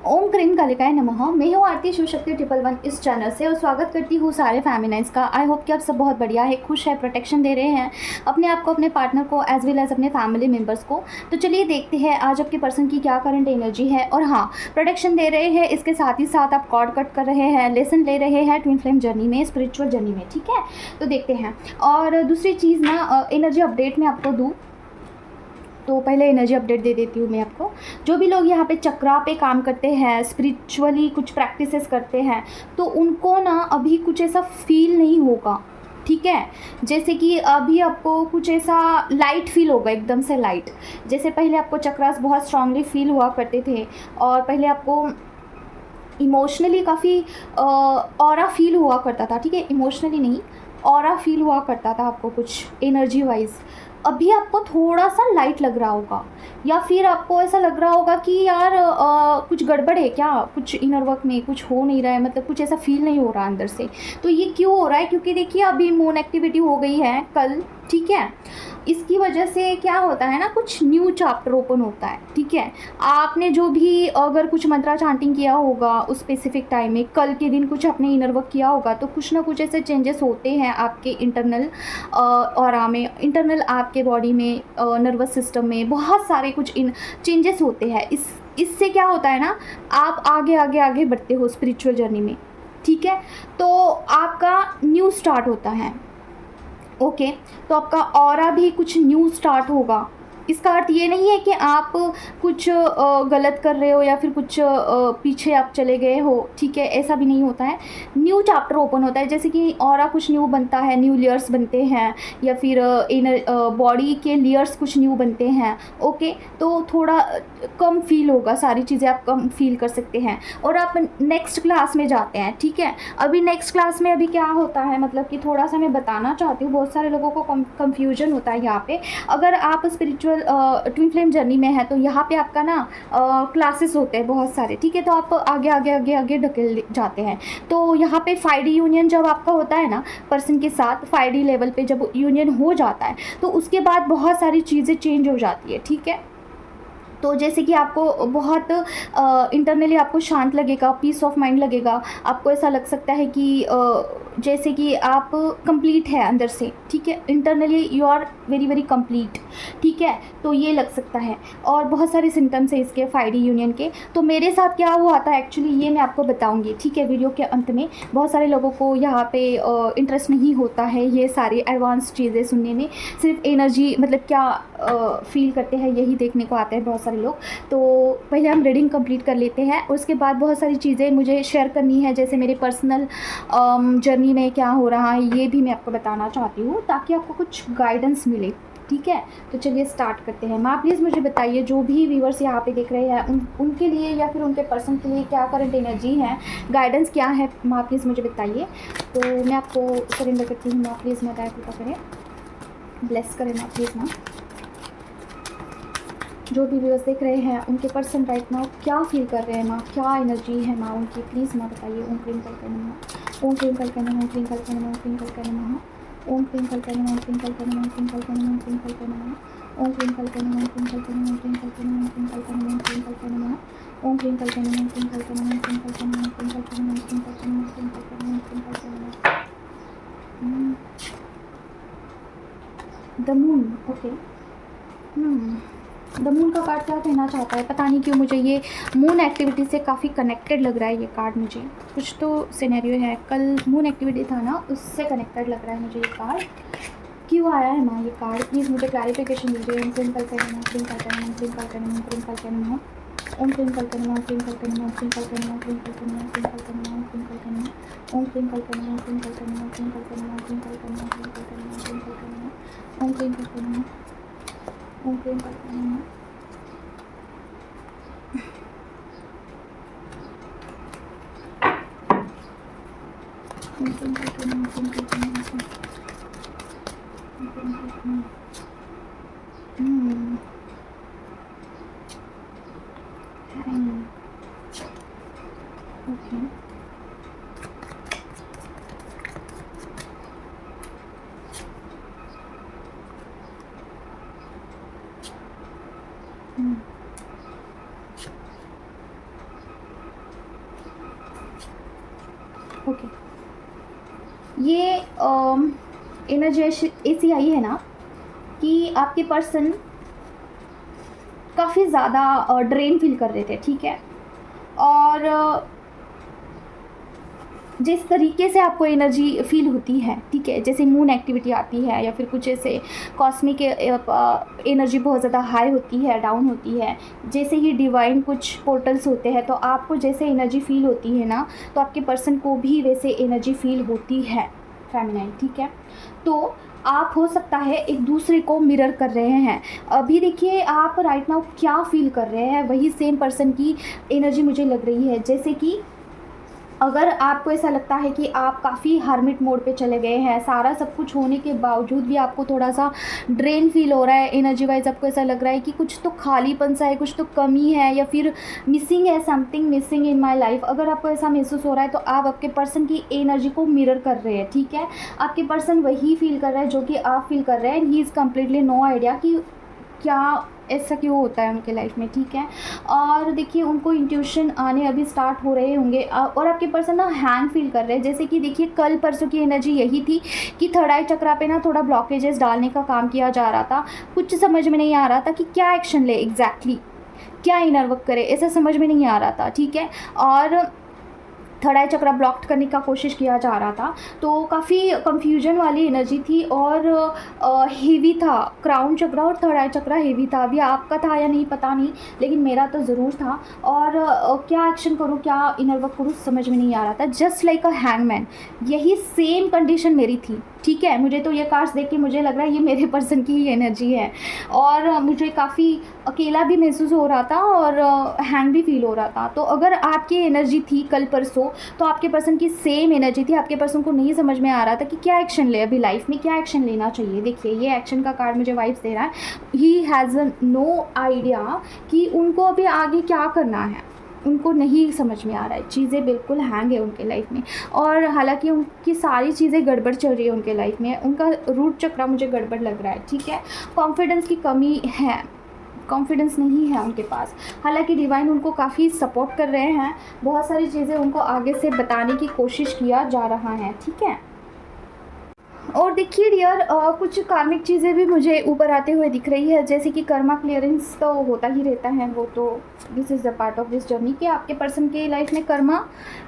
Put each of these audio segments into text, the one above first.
ओम cream कालिकाय नमः। मैं हूँ आरती शिवशक्ति 111 इस चैनल से और स्वागत करती हूँ सारे फेमिनाइज का। आई होप कि आप सब बहुत बढ़िया है, खुश है, प्रोटेक्शन दे रहे हैं अपने आप को, अपने पार्टनर को, एज वेल एज अपने फैमिली मेम्बर्स को। तो चलिए देखते हैं आज आपके पर्सन की क्या करंट एनर्जी है। और हाँ, प्रोटेक्शन दे रहे हैं, इसके साथ ही साथ आप कॉर्ड कट कर रहे हैं, लेसन ले रहे हैं ट्विन फ्लेम जर्नी में, स्पिरिचुअल जर्नी में। ठीक है, तो देखते हैं। और दूसरी चीज़ ना, एनर्जी अपडेट मैं आपको दूँ तो पहले एनर्जी अपडेट दे देती हूँ मैं आपको। जो भी लोग यहाँ पे चक्रा पे काम करते हैं, स्पिरिचुअली कुछ प्रैक्टिसेस करते हैं, तो उनको ना अभी कुछ ऐसा फील नहीं होगा। ठीक है, जैसे कि अभी आपको कुछ ऐसा लाइट फील होगा, एकदम से लाइट। जैसे पहले आपको चक्रास बहुत स्ट्रांगली फील हुआ करते थे और पहले आपको इमोशनली काफ़ी ऑरा फील हुआ करता था। ठीक है, इमोशनली नहीं, ऑरा फील हुआ करता था आपको कुछ एनर्जी वाइज। अभी आपको थोड़ा सा लाइट लग रहा होगा, या फिर आपको ऐसा लग रहा होगा कि यार कुछ गड़बड़ है क्या, कुछ इनर वर्क में कुछ हो नहीं रहा है, मतलब कुछ ऐसा फील नहीं हो रहा अंदर से। तो ये क्यों हो रहा है? क्योंकि देखिए अभी मून एक्टिविटी हो गई है कल। ठीक है, इसकी वजह से क्या होता है ना, कुछ न्यू चैप्टर ओपन होता है। ठीक है, आपने जो भी अगर कुछ मंत्रा चांटिंग किया होगा उस स्पेसिफिक टाइम में, कल के दिन कुछ अपने इनर वर्क किया होगा, तो कुछ ना कुछ ऐसे चेंजेस होते हैं आपके इंटरनल ऑरा में, इंटरनल आपके बॉडी में, नर्वस सिस्टम में, बहुत सारे कुछ इन चेंजेस होते हैं। इससे क्या होता है ना, आप आगे आगे आगे बढ़ते हो स्पिरिचुअल जर्नी में। ठीक है, तो आपका न्यू स्टार्ट होता है। ओके, तो आपका ऑरा भी कुछ न्यू स्टार्ट होगा। इसका अर्थ ये नहीं है कि आप कुछ गलत कर रहे हो या फिर कुछ पीछे आप चले गए हो। ठीक है, ऐसा भी नहीं होता है। न्यू चैप्टर ओपन होता है, जैसे कि ऑरा कुछ न्यू बनता है, न्यू लेयर्स बनते हैं, या फिर इनर बॉडी के लेयर्स कुछ न्यू बनते हैं। ओके, तो थोड़ा कम फील होगा, सारी चीज़ें आप कम फील कर सकते हैं और आप नेक्स्ट क्लास में जाते हैं। ठीक है, अभी नेक्स्ट क्लास में अभी क्या होता है, मतलब कि थोड़ा सा मैं बताना चाहती हूँ, बहुत सारे लोगों को कंफ्यूजन होता है यहाँ पे। अगर आप स्पिरिचुअल ट्विन फ्लेम जर्नी में है तो यहाँ पे आपका ना क्लासेस होते हैं बहुत सारे। ठीक है, तो आप आगे आगे आगे आगे ढकेल जाते हैं। तो यहाँ पे 5D यूनियन जब आपका होता है ना पर्सन के साथ, 5D लेवल पे जब यूनियन हो जाता है तो उसके बाद बहुत सारी चीज़ें चेंज हो जाती है। ठीक है, तो जैसे कि आपको बहुत इंटरनली आपको शांत लगेगा, पीस ऑफ माइंड लगेगा। आपको ऐसा लग सकता है कि जैसे कि आप कंप्लीट है अंदर से। ठीक है, internally you are very very complete. ठीक है, तो ये लग सकता है। और बहुत सारे सिम्टम्स है इसके 5D यूनियन के। तो मेरे साथ क्या हुआ था एक्चुअली, ये मैं आपको बताऊंगी। ठीक है, वीडियो के अंत में। बहुत सारे लोगों को यहाँ पे इंटरेस्ट नहीं होता है ये सारी एडवांस चीज़ें सुनने में, सिर्फ एनर्जी मतलब क्या फील करते हैं यही देखने को आते हैं बहुत सारे लोग। तो पहले हम रीडिंग कंप्लीट कर लेते हैं, उसके बाद बहुत सारी चीज़ें मुझे शेयर करनी है, जैसे मेरे पर्सनल जर्नी में क्या हो रहा है ये भी मैं आपको बताना चाहती हूँ, ताकि आपको कुछ गाइडेंस मिले। ठीक है, तो चलिए स्टार्ट करते हैं। माँ प्लीज़ मुझे बताइए, जो भी व्यूवर्स यहाँ पे देख रहे हैं उनके लिए या फिर उनके पर्सन के लिए क्या करंट एनर्जी है, गाइडेंस क्या है, माँ प्लीज़ मुझे बताइए। तो मैं आपको सरेंडर करती हूँ। माँ प्लीज़ मैं कृपा करें, ब्लेस करें माँ प्लीज़। माँ, जो भी व्यूअर्स देख रहे हैं उनके पर्सन राइट नाउ क्या फील कर रहे हैं माँ, क्या एनर्जी है माँ उनकी, प्लीज़ माँ बताइए। ओम क्रीम कल करने माँ, ओम क्रीम कल करने माँ, ओम क्रीम कल करने माँ, ओम क्रीम कल करने माँ, ओम क्रीम कल करने माँ, ओम क्रीम कल करने माँ, ओम क्रीम कल करने माँ, ओम क्रीम कल करने माँ, ओम क्रीम कल करने माँ, ओम क्रीम कल करने माँ, ओम क्रीम कल करने माँ, ओम क्रीम कल करने माँ, ओम क्रीम कल करने माँ, ओम क्रीम कल करने माँ, ओम क्रीम कल करने माँ, ओम क्रीम कल करने माँ, ओम क्रीम कल करने माँ, ओम क्रीम कल करने माँ, ओम क्रीम कल करने माँ, ओम क्रीम कल करने माँ। The moon, okay. The moon का कार्ड क्या कहना चाहता है, पता नहीं क्यों मुझे ये मून एक्टिविटी से काफ़ी कनेक्टेड लग रहा है ये कार्ड। मुझे कुछ तो सिनेरियो है, कल मून एक्टिविटी था ना, उससे कनेक्टेड लग रहा है मुझे ये कार्ड। क्यों आया है माँ ये कार्ड, प्लीज़ मुझे क्लैरिफिकेशन दीजिए। ओम क्रीम कल करने, ओम क्रीम कल करने, ओम क्रीम कल करने, ओम क्रीम कल करने, ओम क्रीम कल करने, ओम क्रीम कल करने, ओम क्रीम कल करने, ओम क्रीम कल करने, ओम क्रीम कल करने, ओम क्रीम कल करने, ओम क्रीम कल करने, ओम क्रीम कल करने, ओम क्रीम कल करने, ओम क्रीम कल करने, ओम क्रीम कल करने, ओम क्रीम कल करने, ओम क्रीम कल करने, ओम क्रीम कल करने। ओके, ये एनर्जी ऐसी आई है ना कि आपके पर्सन काफ़ी ज़्यादा ड्रेन फील कर रहे थे, ठीक है। और जिस तरीके से आपको एनर्जी फील होती है, ठीक है, जैसे मून एक्टिविटी आती है या फिर कुछ ऐसे कॉस्मिक एनर्जी बहुत ज़्यादा हाई होती है, डाउन होती है, जैसे ही डिवाइन कुछ पोर्टल्स होते हैं, तो आपको जैसे एनर्जी फील होती है ना, तो आपके पर्सन को भी वैसे एनर्जी फील होती है फेमिनाइन, ठीक है। तो आप हो सकता है एक दूसरे को मिरर कर रहे हैं। अभी देखिए आप राइट नाउ क्या फील कर रहे हैं, वही सेम पर्सन की एनर्जी मुझे लग रही है। जैसे कि अगर आपको ऐसा लगता है कि आप काफ़ी हर्मिट मोड पे चले गए हैं, सारा सब कुछ होने के बावजूद भी आपको थोड़ा सा ड्रेन फील हो रहा है एनर्जी वाइज, आपको ऐसा लग रहा है कि कुछ तो खालीपन सा है, कुछ तो कमी है, या फिर मिसिंग है, something missing in my life, अगर आपको ऐसा महसूस हो रहा है तो आप आपके पर्सन की एनर्जी को मिरर कर रहे हैं, ठीक है। आपके पर्सन वही फील कर रहा है जो कि आप फील कर रहे हैं। He is completely no idea कि क्या ऐसा क्यों होता है उनके लाइफ में, ठीक है। और देखिए उनको इंट्यूशन आने अभी स्टार्ट हो रहे होंगे, और आपके पर्सन ना हैंग फील कर रहे हैं। जैसे कि देखिए कल परसों की एनर्जी यही थी कि थर्ड आई चक्रा पे ना थोड़ा ब्लॉकेजेस डालने का काम किया जा रहा था, कुछ समझ में नहीं आ रहा था कि क्या एक्शन ले, एग्जैक्टली क्या इनर वर्क करे, ऐसा समझ में नहीं आ रहा था, ठीक है। और थर्ड आई चक्रा ब्लॉक्ड करने का कोशिश किया जा रहा था, तो काफ़ी कंफ्यूजन वाली एनर्जी थी और हेवी था। क्राउन चक्रा और थर्ड आई चक्रा हेवी था। अभी आपका था या नहीं पता नहीं, लेकिन मेरा तो ज़रूर था। और क्या एक्शन करूँ, क्या इनर वर्क करूँ, समझ में नहीं आ रहा था। जस्ट लाइक अ हैंगमैन, यही सेम कंडीशन मेरी थी, ठीक है। मुझे तो ये कार्ड्स देख के मुझे लग रहा है ये मेरे पर्सन की ही एनर्जी है, और मुझे काफ़ी अकेला भी महसूस हो रहा था और हैंग भी फील हो रहा था। तो अगर आपकी एनर्जी थी कल परसों, तो आपके पर्सन की सेम एनर्जी थी। आपके पर्सन को नहीं समझ में आ रहा था कि क्या एक्शन ले, अभी लाइफ में क्या एक्शन लेना चाहिए। देखिए ये एक्शन का कार्ड मुझे वाइब्स दे रहा है। ही हैज़ नो आइडिया कि उनको अभी आगे क्या करना है, उनको नहीं समझ में आ रहा है, चीज़ें बिल्कुल हैंग है उनके लाइफ में। और हालांकि उनकी सारी चीज़ें गड़बड़ चल रही है उनके लाइफ में, उनका रूट चक्रा मुझे गड़बड़ लग रहा है, ठीक है। कॉन्फिडेंस की कमी है, कॉन्फिडेंस नहीं है उनके पास। हालांकि डिवाइन उनको काफ़ी सपोर्ट कर रहे हैं, बहुत सारी चीज़ें उनको आगे से बताने की कोशिश किया जा रहा है, ठीक है। और देखिए डियर, कुछ कार्मिक चीज़ें भी मुझे ऊपर आते हुए दिख रही है, जैसे कि कर्मा क्लियरेंस तो होता ही रहता है, वो तो this is the part of this journey कि आपके पर्सन के लाइफ में कर्मा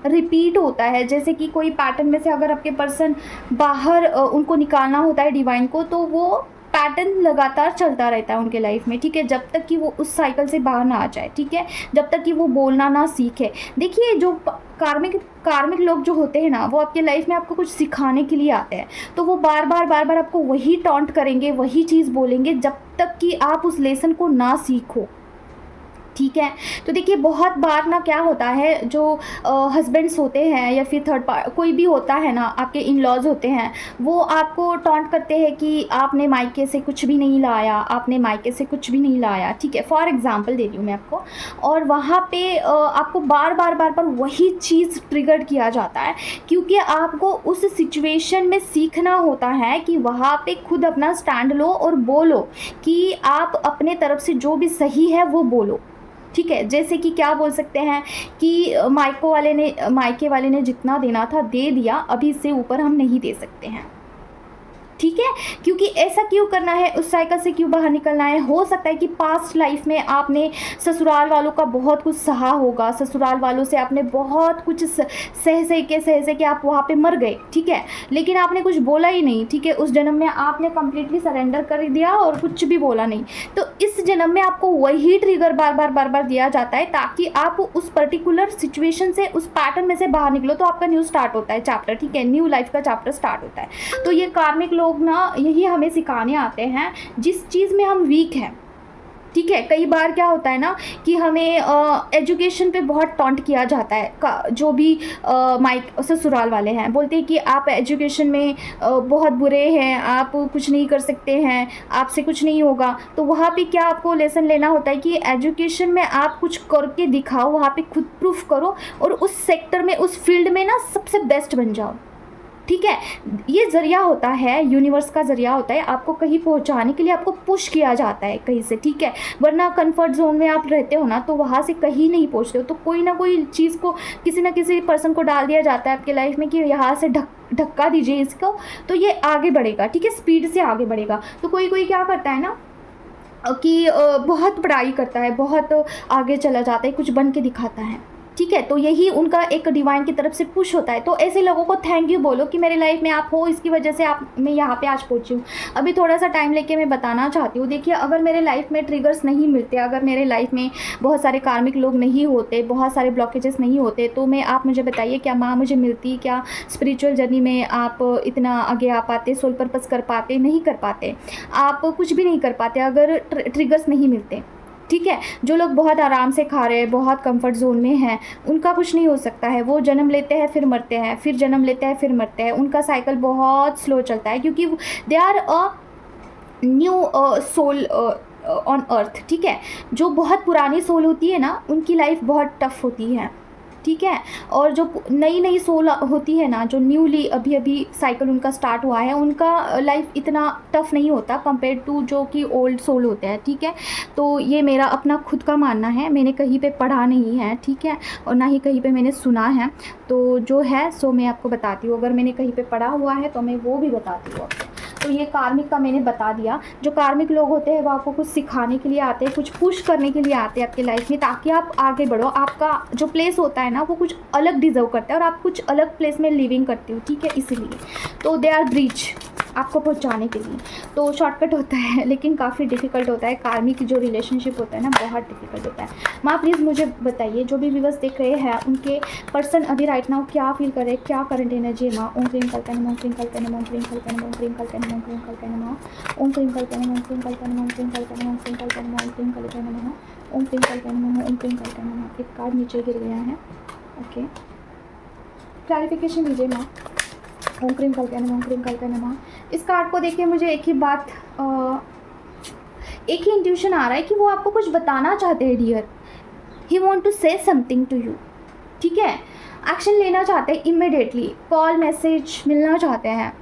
रिपीट होता है। जैसे कि कोई पैटर्न में से अगर आपके पर्सन बाहर उनको निकालना होता है डिवाइन को, तो वो पैटर्न लगातार चलता रहता है उनके लाइफ में, ठीक है, जब तक कि वो उस साइकिल से बाहर ना आ जाए, ठीक है, जब तक कि वो बोलना ना सीखे। देखिए जो कार्मिक लोग जो होते हैं ना, वो आपके लाइफ में आपको कुछ सिखाने के लिए आते हैं, तो वो बार बार आपको वही टॉन्ट करेंगे, वही चीज़ बोलेंगे जब तक कि आप उस लेसन को ना सीखो, ठीक है। तो देखिए बहुत बार ना क्या होता है, जो हस्बैंड्स होते हैं या फिर थर्ड पार्ट कोई भी होता है ना, आपके इन लॉज होते हैं, वो आपको टॉन्ट करते हैं कि आपने मायके से कुछ भी नहीं लाया, आपने मायके से कुछ भी नहीं लाया, ठीक है, फॉर एग्जांपल दे रही हूँ मैं आपको। और वहाँ पे आपको बार बार वही चीज़ ट्रिगर किया जाता है, क्योंकि आपको उस सिचुएशन में सीखना होता है कि वहाँ पे खुद अपना स्टैंड लो और बोलो कि आप अपने तरफ से जो भी सही है वो बोलो, ठीक है। जैसे कि क्या बोल सकते हैं कि मायके वाले ने जितना देना था दे दिया, अभी इससे ऊपर हम नहीं दे सकते हैं, ठीक है। क्योंकि ऐसा क्यों करना है, उस साइकिल से क्यों बाहर निकलना है। हो सकता है कि पास्ट लाइफ में आपने ससुराल वालों का बहुत कुछ सहा होगा, ससुराल वालों से आपने बहुत कुछ सह के आप वहाँ पे मर गए, ठीक है, लेकिन आपने कुछ बोला ही नहीं, ठीक है। उस जन्म में आपने कम्प्लीटली सरेंडर कर दिया और कुछ भी बोला नहीं। तो इस जन्म में आपको वही ट्रिगर बार बार दिया जाता है, ताकि आप उस पर्टिकुलर सिचुएशन से, उस पैटर्न में से बाहर निकलो, तो आपका न्यू स्टार्ट होता है चैप्टर, ठीक है, न्यू लाइफ का चैप्टर स्टार्ट होता है। तो ये कार्मिक लोग ना यही हमें सिखाने आते हैं, जिस चीज़ में हम वीक हैं, ठीक है। कई बार क्या होता है ना कि हमें एजुकेशन पे बहुत टॉन्ट किया जाता है, जो भी ससुराल वाले हैं बोलते हैं कि आप एजुकेशन में बहुत बुरे हैं, आप कुछ नहीं कर सकते हैं, आपसे कुछ नहीं होगा। तो वहाँ पे क्या आपको लेसन लेना होता है कि एजुकेशन में आप कुछ करके दिखाओ, वहाँ पे खुद प्रूफ करो और उस सेक्टर में, उस फील्ड में ना सबसे बेस्ट बन जाओ, ठीक है, ये ज़रिया होता है, यूनिवर्स का ज़रिया होता है आपको कहीं पहुंचाने के लिए, आपको पुश किया जाता है कहीं से, ठीक है। वरना कंफर्ट जोन में आप रहते हो ना, तो वहाँ से कहीं नहीं पहुंचते हो, तो कोई ना कोई चीज़ को, किसी ना किसी पर्सन को डाल दिया जाता है आपके लाइफ में कि यहाँ से धक्का दीजिए इसको, तो ये आगे बढ़ेगा, ठीक है, स्पीड से आगे बढ़ेगा। तो कोई कोई क्या करता है ना कि बहुत पढ़ाई करता है, बहुत आगे चला जाता है, कुछ बन के दिखाता है, ठीक है, तो यही उनका एक डिवाइन की तरफ से पुश होता है। तो ऐसे लोगों को थैंक यू बोलो कि मेरे लाइफ में आप हो, इसकी वजह से मैं यहाँ पे आज पहुँची हूँ। अभी थोड़ा सा टाइम लेके मैं बताना चाहती हूँ। देखिए, अगर मेरे लाइफ में ट्रिगर्स नहीं मिलते, अगर मेरे लाइफ में बहुत सारे कार्मिक लोग नहीं होते, बहुत सारे ब्लॉकेजेस नहीं होते, तो आप मुझे बताइए, क्या माँ मुझे मिलती, क्या स्पिरिचुअल जर्नी में आप इतना आगे आ पाते, सोल पर्पस कर पाते? नहीं कर पाते, आप कुछ भी नहीं कर पाते अगर ट्रिगर्स नहीं मिलते, ठीक है। जो लोग बहुत आराम से खा रहे हैं, बहुत कंफर्ट जोन में हैं, उनका कुछ नहीं हो सकता है। वो जन्म लेते हैं, फिर मरते हैं, फिर जन्म लेते हैं, फिर मरते हैं। उनका साइकिल बहुत स्लो चलता है, क्योंकि they are a new soul on earth, ठीक है। जो बहुत पुरानी सोल होती है ना, उनकी लाइफ बहुत टफ होती है, ठीक है। और जो नई नई सोल होती है ना, जो न्यूली अभी अभी साइकिल उनका स्टार्ट हुआ है, उनका लाइफ इतना टफ नहीं होता कंपेयर टू जो कि ओल्ड सोल होते हैं, ठीक है। तो ये मेरा अपना खुद का मानना है, मैंने कहीं पे पढ़ा नहीं है, ठीक है, और ना ही कहीं पे मैंने सुना है। तो जो है सो मैं आपको बताती हूँ। अगर मैंने कहीं पे पढ़ा हुआ है तो मैं वो भी बताती हूँ आपको। तो ये कार्मिक का मैंने बता दिया। जो कार्मिक लोग होते हैं वो आपको कुछ सिखाने के लिए आते हैं, कुछ पुश करने के लिए आते हैं आपकी लाइफ में, ताकि आप आगे बढ़ो। आपका जो प्लेस होता है ना, वो कुछ अलग डिजर्व करता है और आप कुछ अलग प्लेस में लिविंग करते हो, ठीक है, इसीलिए। तो दे आर ब्रिज आपको पहुंचाने के लिए। तो शॉर्टकट होता है, लेकिन काफ़ी डिफ़िकल्ट होता है। कार्मिक जो रिलेशनशिप होता है ना, बहुत डिफ़िकल्ट होता है। माँ प्लीज़ मुझे बताइए, जो भी व्यूअर्स देख रहे हैं, उनके पर्सन अभी राइट नाउ क्या फील कर रहे हैं, क्या करंट एनर्जी है माँ? ओम क्रीम कल्पना नमः, ओम क्रीम कल्पना नमः, ओम क्रीम कल्पना नमः, ओम क्रीम कल्पना नमः, ओम क्रीम कल्पना नमः, ओम क्रीम कल्पना नमः, ओम क्रीम कल्पना नमः, ओम क्रीम कल्पना नमः, ओम क्रीम कल्पना नमः, ओम क्रीम कल्पना नमः, ओम क्रीम कल्पना नमः, ओम क्रीम कल्पना नमः। एक कार्ड नीचे गिर गया है, ओके, क्लैरिफिकेशन दीजिए माँ। ओम क्रीम कल्पना नमः, ओम क्रीम कल्पना नमः। इस कार्ड को देखिए, मुझे एक ही इंट्यूशन आ रहा है कि वो आपको कुछ बताना चाहते हैं dear. He want to say something to you, ठीक है। एक्शन लेना चाहते हैं इमिडिएटली, कॉल मैसेज मिलना चाहते हैं,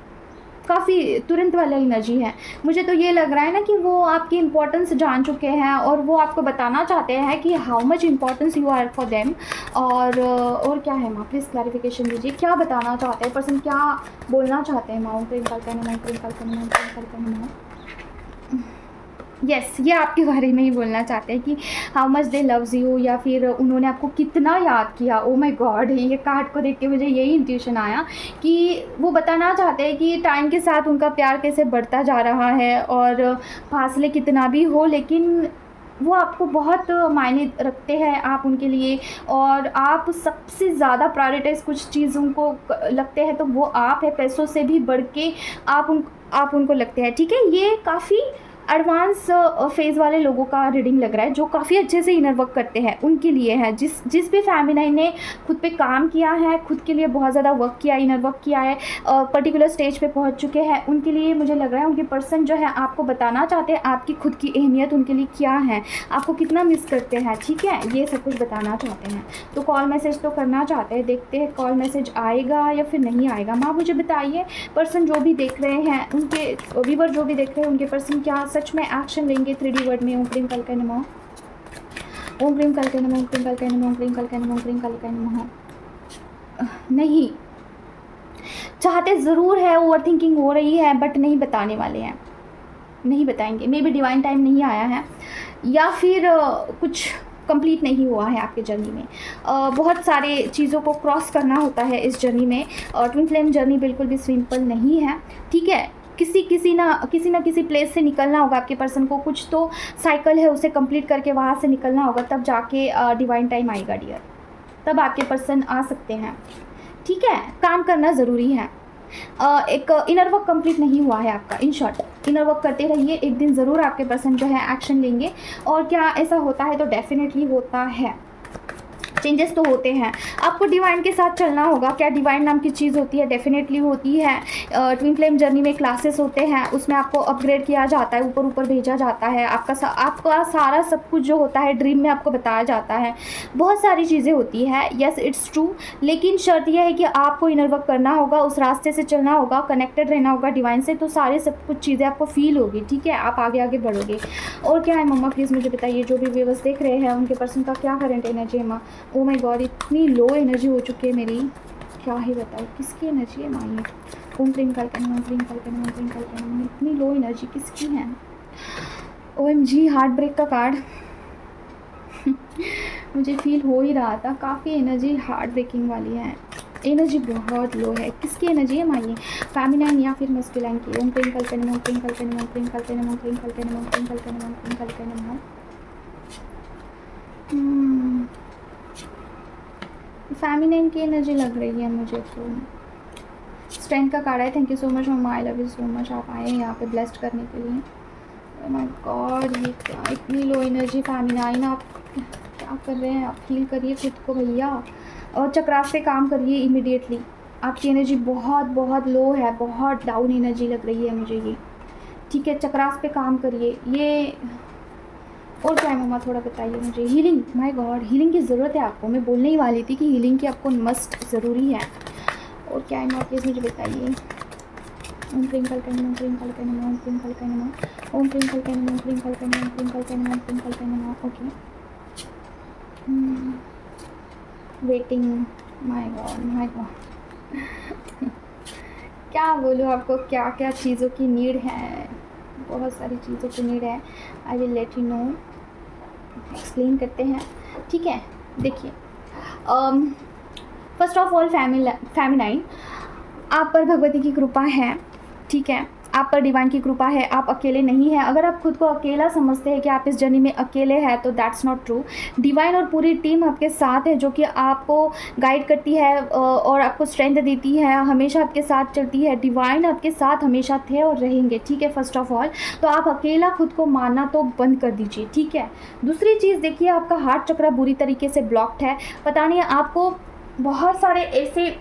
काफ़ी तुरंत वाला एनर्जी है। मुझे तो ये लग रहा है ना कि वो आपकी इम्पोर्टेंस जान चुके हैं और वो आपको बताना चाहते हैं कि how much importance you are for them. और क्या है माँ? प्लीज़ क्लैरिफिकेशन दीजिए, क्या बताना चाहते हैं पर्सन, क्या बोलना चाहते हैं माँ? ओम क्रीम कल्पना नमः, ओम क्रीम कल्पना नमः, ओम क्रीम कल्पना नमः। यस, ये आपके बारे में ही बोलना चाहते हैं कि how much they loves you, या फिर उन्होंने आपको कितना याद किया। ओ माय गॉड, ये कार्ड को देख के मुझे यही इंट्यूशन आया कि वो बताना चाहते हैं कि टाइम के साथ उनका प्यार कैसे बढ़ता जा रहा है, और फासले कितना भी हो, लेकिन वो आपको बहुत मायने रखते हैं, आप उनके लिए। और आप सबसे ज़्यादा प्रायोरिटाइज कुछ चीज़ों को लगते हैं तो वो आप है, पैसों से भी बढ़ के आप उनको लगते हैं, ठीक है। ये काफ़ी एडवांस फेज़ वाले लोगों का रीडिंग लग रहा है, जो काफ़ी अच्छे से इनर वर्क करते हैं, उनके लिए है। जिस भी फेमिनाइन ने खुद पे काम किया है, खुद के लिए बहुत ज़्यादा वर्क किया, इनर वर्क किया है, पर्टिकुलर स्टेज पे पहुंच चुके हैं, उनके लिए मुझे लग रहा है उनके पर्सन जो है आपको बताना चाहते हैं आपकी खुद की अहमियत उनके लिए क्या है, आपको कितना मिस करते हैं, ठीक है, ये सब कुछ बताना चाहते हैं। तो कॉल मैसेज तो करना चाहते हैं, देखते हैं कॉल मैसेज आएगा या फिर नहीं आएगा। माँ मुझे बताइए, पर्सन जो भी देख रहे हैं, उनके व्यूअर जो भी देख रहे हैं, उनके पर्सन क्या सच में एक्शन लेंगे 3D वर्ड में? ओम क्रीम कल्पना नमः, ओम क्रीम कल्पना नमः, ओम क्रीम कल्पना नमः, ओम क्रीम कल्पना नमः, ओम क्रीम कल्पना नमः। नहीं, चाहते ज़रूर है, ओवर थिंकिंग हो रही है, बट नहीं बताने वाले हैं, नहीं बताएंगे। मे बी डिवाइन टाइम नहीं आया है, या फिर कुछ कंप्लीट नहीं हुआ है आपके जर्नी में। बहुत सारे चीज़ों को क्रॉस करना होता है इस जर्नी में। ट्विन फ्लेम जर्नी बिल्कुल भी सिंपल नहीं है, ठीक है। किसी ना किसी प्लेस से निकलना होगा आपके पर्सन को, कुछ तो साइकिल है उसे कंप्लीट करके वहाँ से निकलना होगा, तब जाके डिवाइन टाइम आएगा डियर, तब आपके पर्सन आ सकते हैं, ठीक है। काम करना ज़रूरी है। एक इनर वर्क कंप्लीट नहीं हुआ है आपका। इन शॉर्ट इनर वर्क करते रहिए, एक दिन ज़रूर आपके पर्सन जो है एक्शन लेंगे। और क्या ऐसा होता है? तो डेफिनेटली होता है, चेंजेस तो होते हैं। आपको डिवाइन के साथ चलना होगा। क्या डिवाइन नाम की चीज़ होती है? डेफिनेटली होती है। ट्विन फ्लेम जर्नी में क्लासेस होते हैं, उसमें आपको अपग्रेड किया जाता है, ऊपर ऊपर भेजा जाता है। आपका सारा सब कुछ जो होता है ड्रीम में आपको बताया जाता है। बहुत सारी चीज़ें होती है, येस इट्स ट्रू। लेकिन शर्त यह है कि आपको इनर वर्क करना होगा, उस रास्ते से चलना होगा, कनेक्टेड रहना होगा डिवाइन से, तो सारे सब कुछ चीज़ें आपको फील होगी, ठीक है। आप आगे आगे बढ़ोगे। और क्या है मम्मा, प्लीज़ मुझे बताइए, जो भी व्यूअर्स देख रहे हैं उनके पर्सन का क्या करंट एनर्जी है माँ? ओ माय गॉड, इतनी लो एनर्जी हो चुकी है मेरी, क्या ही बताओ किसकी एनर्जी है माँ? ओम क्लीम कल्पना, ओम क्लीम कल्पना, ओम क्लीम कल्पना, इतनी लो एनर्जी किसकी है? OMG, हार्ट ब्रेक का कार्ड मुझे फील हो ही रहा था, काफ़ी एनर्जी हार्ट ब्रेकिंग वाली है, एनर्जी बहुत लो है। किसकी एनर्जी है माँ ये? फेमिनाइन या फिर मस्कुलाइन की? ओम क्लीम कल्पना, ओम क्लीम कल्पना, ओम क्लीम कल्पना, ओम क्लीम कल्पना, ओम क्लीम कल्पना, ओम क्लीम कल्पना। फेमिनाइन की एनर्जी लग रही है मुझे तो। स्ट्रेंथ का कार्ड है। Thank you so much mama, I love you so much. आप आए हैं यहाँ पे ब्लेस्ड करने के लिए। ओह माय गॉड, ये क्या इतनी लो एनर्जी फेमिनाइन, आप क्या कर रहे हैं? आप फील करिए खुद को भैया, और चक्रास पे काम करिए इमीडिएटली। आपकी एनर्जी बहुत बहुत लो है, बहुत डाउन एनर्जी लग रही है मुझे ये, ठीक है। चक्रास पे काम करिए ये। और क्या है मम्मा, थोड़ा बताइए मुझे। हीलिंग, माय गॉड, हीलिंग की ज़रूरत है आपको। मैं बोलने ही वाली थी कि हीलिंग की आपको मस्ट ज़रूरी है। और क्या है माँ, प्लीज़ मुझे बताइए। ओम क्लीम कल्पना, ओम क्लीम कल्पना, ओम क्लीम कल्पना, ओम क्लीम कल्पना, ओम क्लीम कल्पना, ओम क्लीम कल्पना, ओम क्लीम कल्पना। Okay, waiting, my god my god क्या बोलूँ आपको, क्या क्या चीज़ों की नीड है, बहुत सारी चीज़ों की नीड है। I will let you know, explain करते हैं, ठीक है। देखिए, फर्स्ट ऑफ ऑल फेमिनाइन, आप पर भगवती की कृपा है, ठीक है। आप पर डिवाइन की कृपा है, आप अकेले नहीं हैं। अगर आप खुद को अकेला समझते हैं कि आप इस जर्नी में अकेले हैं तो दैट्स नॉट ट्रू। डिवाइन और पूरी टीम आपके साथ है, जो कि आपको गाइड करती है और आपको स्ट्रेंथ देती है, हमेशा आपके साथ चलती है। डिवाइन आपके साथ हमेशा थे और रहेंगे, ठीक है। फर्स्ट ऑफ ऑल तो आप अकेला खुद को मानना तो बंद कर दीजिए, ठीक है। दूसरी चीज़ देखिए, आपका हार्ट चक्र बुरी तरीके से ब्लॉक्ड है। पता नहीं, आपको बहुत सारे ऐसे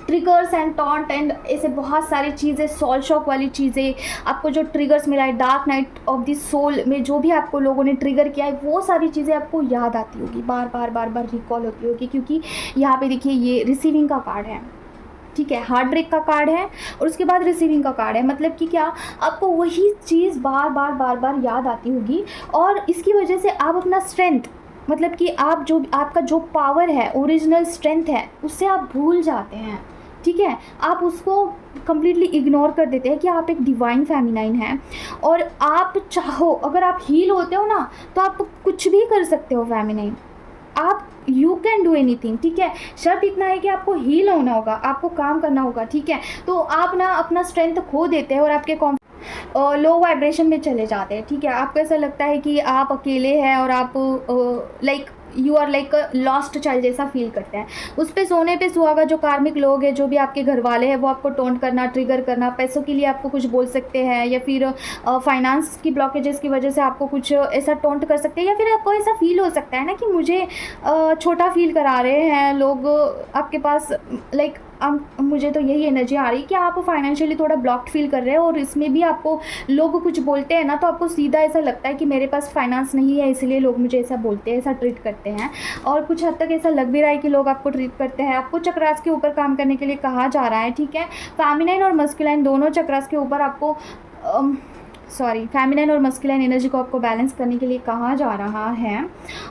ट्रिगर्स एंड टॉन्ट एंड ऐसे बहुत सारी चीज़ें, सोल शॉक वाली चीज़ें, आपको जो ट्रिगर्स मिला है dark night of the soul में, जो भी आपको लोगों ने ट्रिगर किया है, वो सारी चीज़ें आपको याद आती होगी, बार बार रिकॉल होती होगी। क्योंकि यहाँ पे देखिए, ये रिसीविंग का कार्ड है, ठीक है। हार्ट ब्रेक का कार्ड है और उसके बाद रिसीविंग का कार्ड है। मतलब कि क्या, आपको वही चीज़ बार बार याद आती होगी, और इसकी वजह से आप अपना स्ट्रेंथ, मतलब कि आप जो आपका जो पावर है, ओरिजिनल स्ट्रेंथ है, उससे आप भूल जाते हैं, ठीक है। आप उसको कम्प्लीटली इग्नोर कर देते हैं कि आप एक डिवाइन फेमिनाइन हैं, और आप चाहो, अगर आप हील होते हो ना, तो आप कुछ भी कर सकते हो फेमिनाइन। आप यू कैन डू एनीथिंग, ठीक है। शर्त इतना है कि आपको हील होना होगा, आपको काम करना होगा, ठीक है। तो आप ना अपना स्ट्रेंथ खो देते हैं और आपके लो वाइब्रेशन में चले जाते हैं, ठीक है। आपको ऐसा लगता है कि आप अकेले हैं और आप like you are like lost child जैसा फील करते हैं। उस पे सोने पे सुहागा जो कार्मिक लोग हैं, जो भी आपके घर वाले हैं, वो आपको टोंट करना, ट्रिगर करना, पैसों के लिए आपको कुछ बोल सकते हैं, या फिर फाइनेंस की ब्लॉकेजेस की वजह से आपको कुछ ऐसा टोंट कर सकते हैं, या फिर आपको ऐसा फील हो सकता है ना कि मुझे छोटा फील करा रहे हैं लोग आपके पास, लाइक मुझे तो यही एनर्जी आ रही है कि आप फाइनेंशियली थोड़ा ब्लॉक्ड फील कर रहे हो, और इसमें भी आपको लोग कुछ बोलते हैं ना, तो आपको सीधा ऐसा लगता है कि मेरे पास फाइनेंस नहीं है, इसलिए लोग मुझे ऐसा बोलते हैं, ऐसा ट्रीट करते हैं। और कुछ हद तक ऐसा लग भी रहा है कि लोग आपको ट्रीट करते हैं। आपको चक्रास के ऊपर काम करने के लिए कहा जा रहा है, ठीक है। फेमिनाइन और मस्कुलाइन दोनों चक्रास के ऊपर आपको फेमिनाइन और मस्कुलाइन एनर्जी को आपको बैलेंस करने के लिए कहा जा रहा है।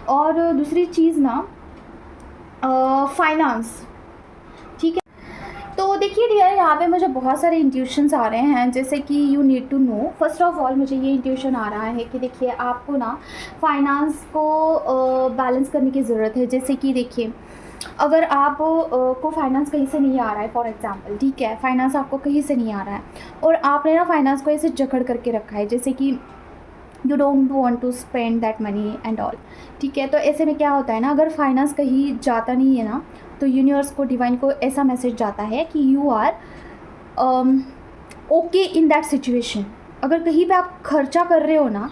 और दूसरी चीज़ ना, फाइनेंस, ठीक है। तो देखिए डियर, यहाँ पे मुझे बहुत सारे इंट्यूशंस आ रहे हैं, जैसे कि you need to know. First of all मुझे ये इंट्यूशन आ रहा है कि देखिए, आपको ना फाइनेंस को बैलेंस करने की ज़रूरत है। जैसे कि देखिए, अगर आप को फाइनेंस कहीं से नहीं आ रहा है, फॉर एग्जांपल, ठीक है, फाइनेंस आपको कहीं से नहीं आ रहा है, और आपने ना फाइनेंस को ऐसे जकड़ करके रखा है, जैसे कि you don't want to spend that money and all, ठीक है। तो ऐसे में क्या होता है ना, अगर फाइनेंस कहीं जाता नहीं है ना, तो यूनिवर्स को, डिवाइन को ऐसा मैसेज जाता है कि you are okay in that situation. अगर कहीं पे आप खर्चा कर रहे हो ना,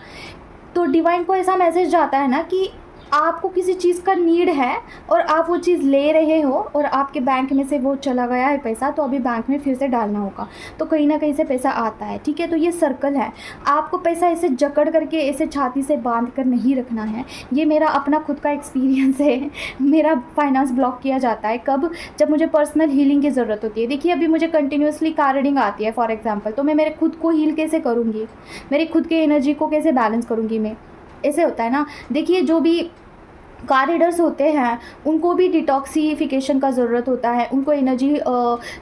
तो डिवाइन को ऐसा मैसेज जाता है ना कि आपको किसी चीज़ का नीड है और आप वो चीज़ ले रहे हो और आपके बैंक में से वो चला गया है पैसा, तो अभी बैंक में फिर से डालना होगा, तो कहीं ना कहीं से पैसा आता है, ठीक है। तो ये सर्कल है, आपको पैसा ऐसे जकड़ करके ऐसे छाती से बांध कर नहीं रखना है। ये मेरा अपना खुद का एक्सपीरियंस है। मेरा फाइनेंस ब्लॉक किया जाता है कब, जब मुझे पर्सनल हीलिंग की ज़रूरत होती है। देखिए अभी मुझे कंटिन्यूसली कार रीडिंग आती है फॉर एग्जांपल, तो मैं मेरे खुद को हील कैसे करूँगी, मेरी खुद की एनर्जी को कैसे बैलेंस करूँगी मैं, ऐसे होता है ना। देखिए जो भी कार रीडर्स होते हैं उनको भी डिटॉक्सिफिकेशन का ज़रूरत होता है, उनको एनर्जी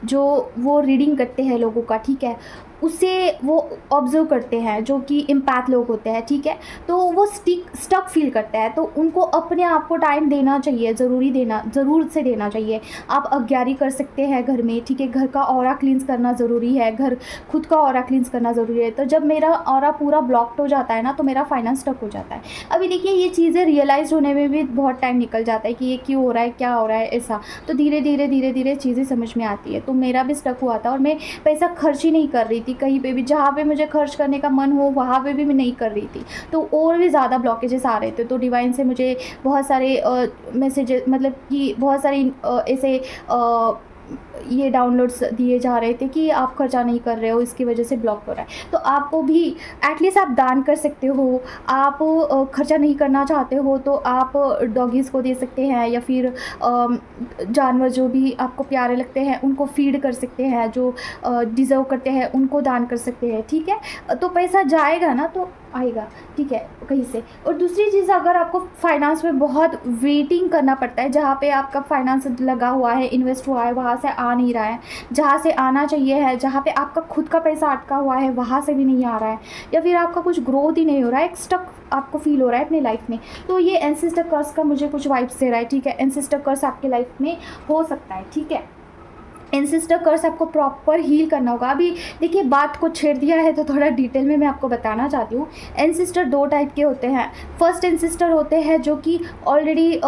जो वो रीडिंग करते हैं लोगों का, ठीक है, उससे वो ऑब्जर्व करते हैं, जो कि इम्पैथ लोग होते हैं, ठीक है, तो वो स्टक फील करते हैं, तो उनको अपने आप को टाइम देना चाहिए, ज़रूर से देना चाहिए। आप अग्यारी कर सकते हैं घर में, ठीक है, घर का ऑरा क्लींस करना ज़रूरी है, खुद का ऑरा क्लींस करना ज़रूरी है। तो जब मेरा ऑरा पूरा ब्लॉक्ड हो जाता है ना, तो मेरा फाइनेंस स्टक हो जाता है। अभी देखिए ये चीज़ें रियलाइज़ होने में भी बहुत टाइम निकल जाता है कि ये क्यों हो रहा है, क्या हो रहा है, ऐसा। तो धीरे धीरे चीज़ें समझ में आती है। तो मेरा भी स्टक हुआ था और मैं पैसा खर्च ही नहीं कर रही थी कहीं पे भी, जहाँ पे मुझे खर्च करने का मन हो वहाँ पे भी मैं नहीं कर रही थी, तो और भी ज़्यादा ब्लॉकेजेस आ रहे थे। तो डिवाइन से मुझे बहुत सारे मैसेजेस, मतलब कि बहुत सारे ऐसे ये डाउनलोड्स दिए जा रहे थे कि आप खर्चा नहीं कर रहे हो, इसकी वजह से ब्लॉक हो रहा है। तो आपको भी एटलीस्ट आप दान कर सकते हो, आप खर्चा नहीं करना चाहते हो तो आप डॉगीज़ को दे सकते हैं, या फिर जानवर जो भी आपको प्यारे लगते हैं उनको फीड कर सकते हैं, जो डिज़र्व करते हैं उनको दान कर सकते हैं, ठीक है। तो पैसा जाएगा ना तो आएगा, ठीक है, कहीं से। और दूसरी चीज़, अगर आपको फाइनेंस में बहुत वेटिंग करना पड़ता है, जहाँ पे आपका फाइनेंस लगा हुआ है, इन्वेस्ट हुआ है, वहाँ से आ नहीं रहा है, जहाँ से आना चाहिए है, जहाँ पे आपका खुद का पैसा अटका हुआ है वहाँ से भी नहीं आ रहा है, या फिर आपका कुछ ग्रोथ ही नहीं हो रहा है, एक स्टक आपको फील हो रहा है अपनी लाइफ में, तो ये एंसेस्टर कर्स का मुझे कुछ वाइब्स दे रहा है, ठीक है। एंसेस्टर कर्स आपकी लाइफ में हो सकता है, ठीक है। एंसेस्टर कर्स आपको प्रॉपर हील करना होगा। अभी देखिए बात को छेड़ दिया है तो थोड़ा डिटेल में मैं आपको बताना चाहती हूँ। एंसेस्टर दो टाइप के होते हैं। फर्स्ट एंसेस्टर होते हैं जो कि ऑलरेडी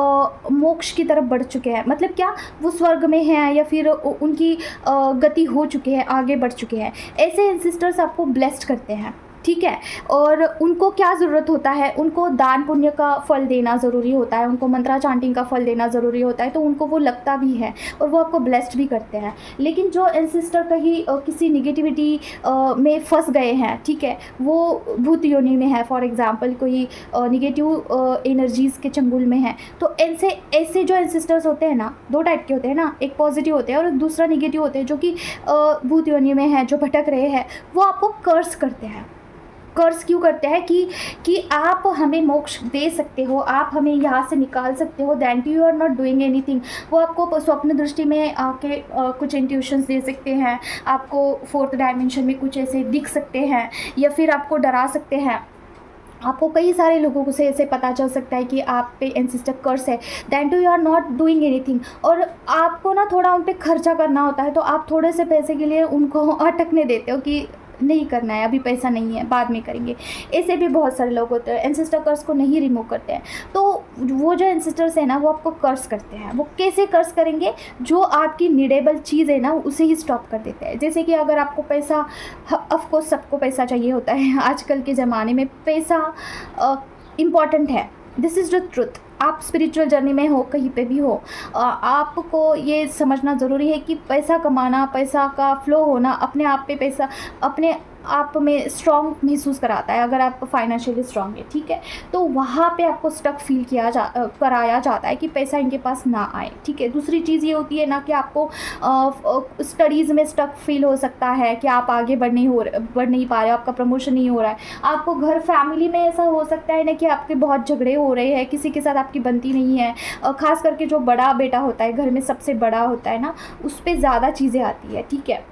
मोक्ष की तरफ बढ़ चुके हैं, मतलब क्या, वो स्वर्ग में हैं या फिर उनकी गति हो चुकी है, आगे बढ़ चुके हैं। ऐसे एंसेस्टर्स आपको ब्लेस्ड करते हैं, ठीक है। और उनको क्या ज़रूरत होता है, उनको दान पुण्य का फल देना ज़रूरी होता है, उनको मंत्रा चांटिंग का फल देना ज़रूरी होता है, तो उनको वो लगता भी है और वो आपको ब्लेस्ड भी करते हैं। लेकिन जो एंसेस्टर कहीं किसी निगेटिविटी में फंस गए हैं, ठीक है, वो भूत योनि में है, फॉर एग्जांपल कोई निगेटिव एनर्जीज़ के चंगुल में है, तो ऐसे जो एंसेस्टर्स होते हैं ना, दो टाइप के होते हैं ना, एक पॉजिटिव होते हैं और दूसरा निगेटिव होते हैं, जो कि भूत योनि में है, जो भटक रहे हैं, वो आपको कर्स करते हैं। कर्ज क्यों करते हैं कि आप हमें मोक्ष दे सकते हो, आप हमें यहाँ से निकाल सकते हो, then you are not doing anything. वो आपको स्वप्न दृष्टि में आके कुछ इंट्यूशंस दे सकते हैं, आपको फोर्थ डायमेंशन में कुछ ऐसे दिख सकते हैं, या फिर आपको डरा सकते हैं। आपको कई सारे लोगों से ऐसे पता चल सकता है कि आप पे एंसेस्टर कर्स है, then you are not doing anything. और आपको ना थोड़ा उन पर खर्चा करना होता है, तो आप थोड़े से पैसे के लिए उनको अटकने देते हो कि नहीं करना है, अभी पैसा नहीं है, बाद में करेंगे। ऐसे भी बहुत सारे लोग होते हैं, एंसेस्टर कर्स को नहीं रिमूव करते हैं। तो वो जो एंसेस्टर्स है ना, वो आपको कर्स करते हैं। वो कैसे कर्स करेंगे, जो आपकी नीडेबल चीज़ है ना उसे ही स्टॉप कर देते हैं। जैसे कि अगर आपको पैसा, ऑफकोर्स सबको पैसा चाहिए होता है, आजकल के ज़माने में पैसा इम्पॉर्टेंट है, दिस इज़ द ट्रुथ। आप स्पिरिचुअल जर्नी में हो, कहीं पे भी हो, आपको ये समझना ज़रूरी है कि पैसा कमाना, पैसा का फ्लो होना अपने आप पे, पैसा अपने आप में स्ट्रॉन्ग महसूस कराता है अगर आप फाइनेंशियली स्ट्रॉन्ग है, ठीक है। तो वहाँ पे आपको स्टक फील कराया जाता है कि पैसा इनके पास ना आए, ठीक है। दूसरी चीज़ ये होती है ना कि आपको स्टडीज़ में स्टक फील हो सकता है कि आप आगे बढ़ नहीं पा रहे हो, आपका प्रमोशन नहीं हो रहा है। आपको घर फैमिली में ऐसा हो सकता है ना कि आपके बहुत झगड़े हो रहे हैं, किसी के साथ आपकी बनती नहीं है, ख़ास करके जो बड़ा बेटा होता है, घर में सबसे बड़ा होता है ना, उस पर ज़्यादा चीज़ें आती है, ठीक है।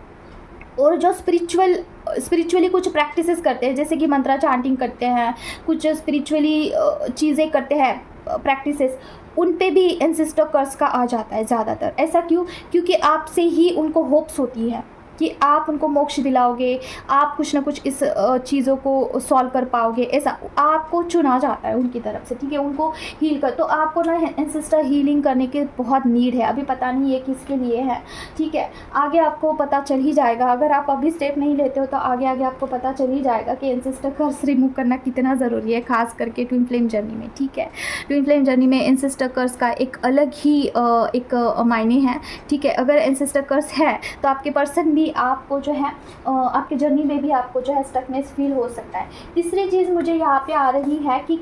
और जो स्पिरिचुअली कुछ प्रैक्टिसेस करते हैं, जैसे कि मंत्रा चांटिंग करते हैं, कुछ स्पिरिचुअली चीज़ें करते हैं, प्रैक्टिसेस, उन पे भी एंसेस्टर कर्स का आ जाता है ज़्यादातर। ऐसा क्यों? क्योंकि आपसे ही उनको होप्स होती है, कि आप उनको मोक्ष दिलाओगे, आप कुछ ना कुछ इस चीज़ों को सॉल्व कर पाओगे, ऐसा आपको चुना जाता है उनकी तरफ से, ठीक है, उनको हील कर। तो आपको ना एंसेस्टर हीलिंग करने की बहुत नीड है, अभी पता नहीं है किसके लिए है, ठीक है, आगे आपको पता चल ही जाएगा। अगर आप अभी स्टेप नहीं लेते हो तो आगे आगे आपको पता चल ही जाएगा कि एंसेस्टर कर्स रिमूव करना कितना ज़रूरी है, खास करके ट्विन फ्लेम जर्नी में, ठीक है। ट्विन फ्लेम जर्नी में एंसेस्टर कर्स का एक अलग ही एक मायने है, ठीक है। अगर एंसेस्टर कर्स है तो आपके पर्सन भी आपको जो है आपके जर्नी में भी आपको जो है स्टकनेस फील हो सकता है। तीसरी चीज़ मुझे यहाँ पे आ रही है कि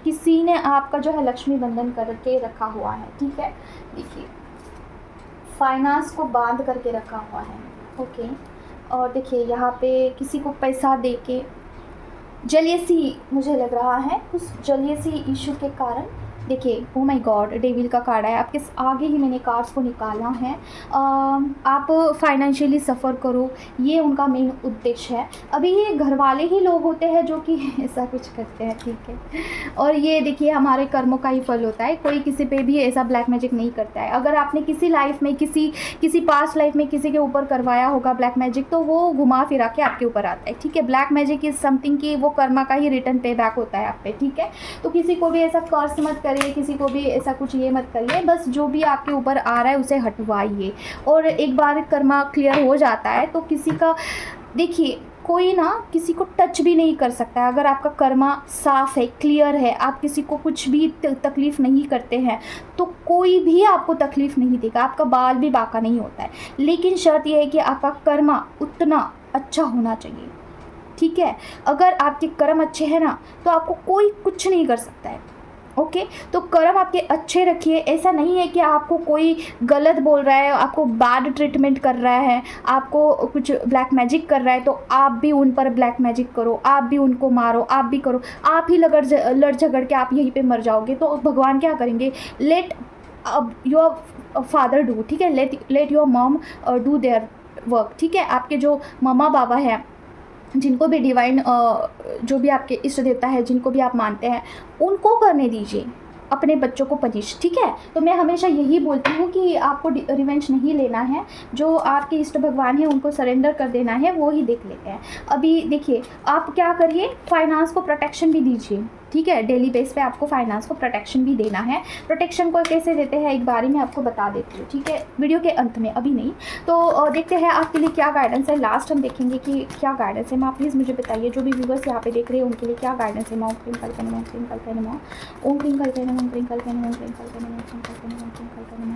किसी ने आपका जो है लक्ष्मी बंधन करके रखा हुआ है, ठीक है। देखिए फाइनेंस को बांध करके रखा हुआ है, ओके। और देखिए यहाँ पे किसी को पैसा दे के जलियसी मुझे लग रहा है, उस जलियसी इशू के कारण। देखिए ओ माय गॉड, डेविल का कार्ड है आपके आगे ही, मैंने कार्ड्स को निकाला है। आप फाइनेंशियली सफ़र करो, ये उनका मेन उद्देश्य है। अभी ये घर वाले ही लोग होते हैं जो कि ऐसा कुछ करते हैं, ठीक है। और ये देखिए हमारे कर्मों का ही फल होता है, कोई किसी पे भी ऐसा ब्लैक मैजिक नहीं करता है। अगर आपने किसी लाइफ में किसी पास्ट लाइफ में किसी के ऊपर करवाया होगा ब्लैक मैजिक, तो वो घुमा फिरा के आपके ऊपर आता है, ठीक है। ब्लैक मैजिक इज़ समथिंग कि वो कर्मा का ही रिटर्न पे बैक होता है आप पे, ठीक है। तो किसी को भी ऐसा कर्स मत करिए, किसी को भी ऐसा कुछ ये मत करिए, बस जो भी आपके ऊपर आ रहा है उसे हटवाइए। और एक बार कर्मा क्लियर हो जाता है तो किसी का, देखिए कोई ना किसी को टच भी नहीं कर सकता है। अगर आपका कर्मा साफ़ है, क्लियर है, आप किसी को कुछ भी तकलीफ़ नहीं करते हैं, तो कोई भी आपको तकलीफ़ नहीं देगा, आपका बाल भी बाका नहीं होता है। लेकिन शर्त यह है कि आपका कर्मा उतना अच्छा होना चाहिए, ठीक है। अगर आपके कर्म अच्छे हैं ना तो आपको कोई कुछ नहीं कर सकता है, ओके। तो कर्म आपके अच्छे रखिए। ऐसा नहीं है कि आपको कोई गलत बोल रहा है, आपको बैड ट्रीटमेंट कर रहा है, आपको कुछ ब्लैक मैजिक कर रहा है, तो आप भी उन पर ब्लैक मैजिक करो, आप भी उनको मारो, आप भी करो, आप ही लड़ झगड़ के आप यहीं पे मर जाओगे। तो भगवान क्या करेंगे, लेट योर फादर डू, ठीक है, let your mom do their work, ठीक है। आपके जो मम्मा बाबा हैं, जिनको भी डिवाइन जो भी आपके इष्ट देवता है, जिनको भी आप मानते हैं, उनको करने दीजिए अपने बच्चों को पनिश, ठीक है। तो मैं हमेशा यही बोलती हूँ कि आपको रिवेंज नहीं लेना है, जो आपके इष्ट भगवान हैं उनको सरेंडर कर देना है, वो ही देख लेते हैं। अभी देखिए आप क्या करिए, फाइनेंस को प्रोटेक्शन भी दीजिए, ठीक है। डेली बेस पे आपको फाइनेंस को प्रोटेक्शन भी देना है। प्रोटेक्शन को कैसे देते हैं एक बारी मैं आपको बता देती हूँ, ठीक है, वीडियो के अंत में, अभी नहीं। तो देखते हैं आपके लिए क्या गाइडेंस है, लास्ट हम देखेंगे कि क्या गाइडेंस है। माँ प्लीज़ मुझे बताइए, जो भी व्यूवर्स यहाँ पे देख रहे हैं उनके लिए क्या गाइडेंस है। माँ ओम क्रीम कल्पना, ओम क्रीम कल्पना, ओम क्रीम कल्पना, ओम क्रीम कल्पना, ओम क्रीम कल्पना, ओम क्रीम कल्पना, ओम क्रीम कल्पना,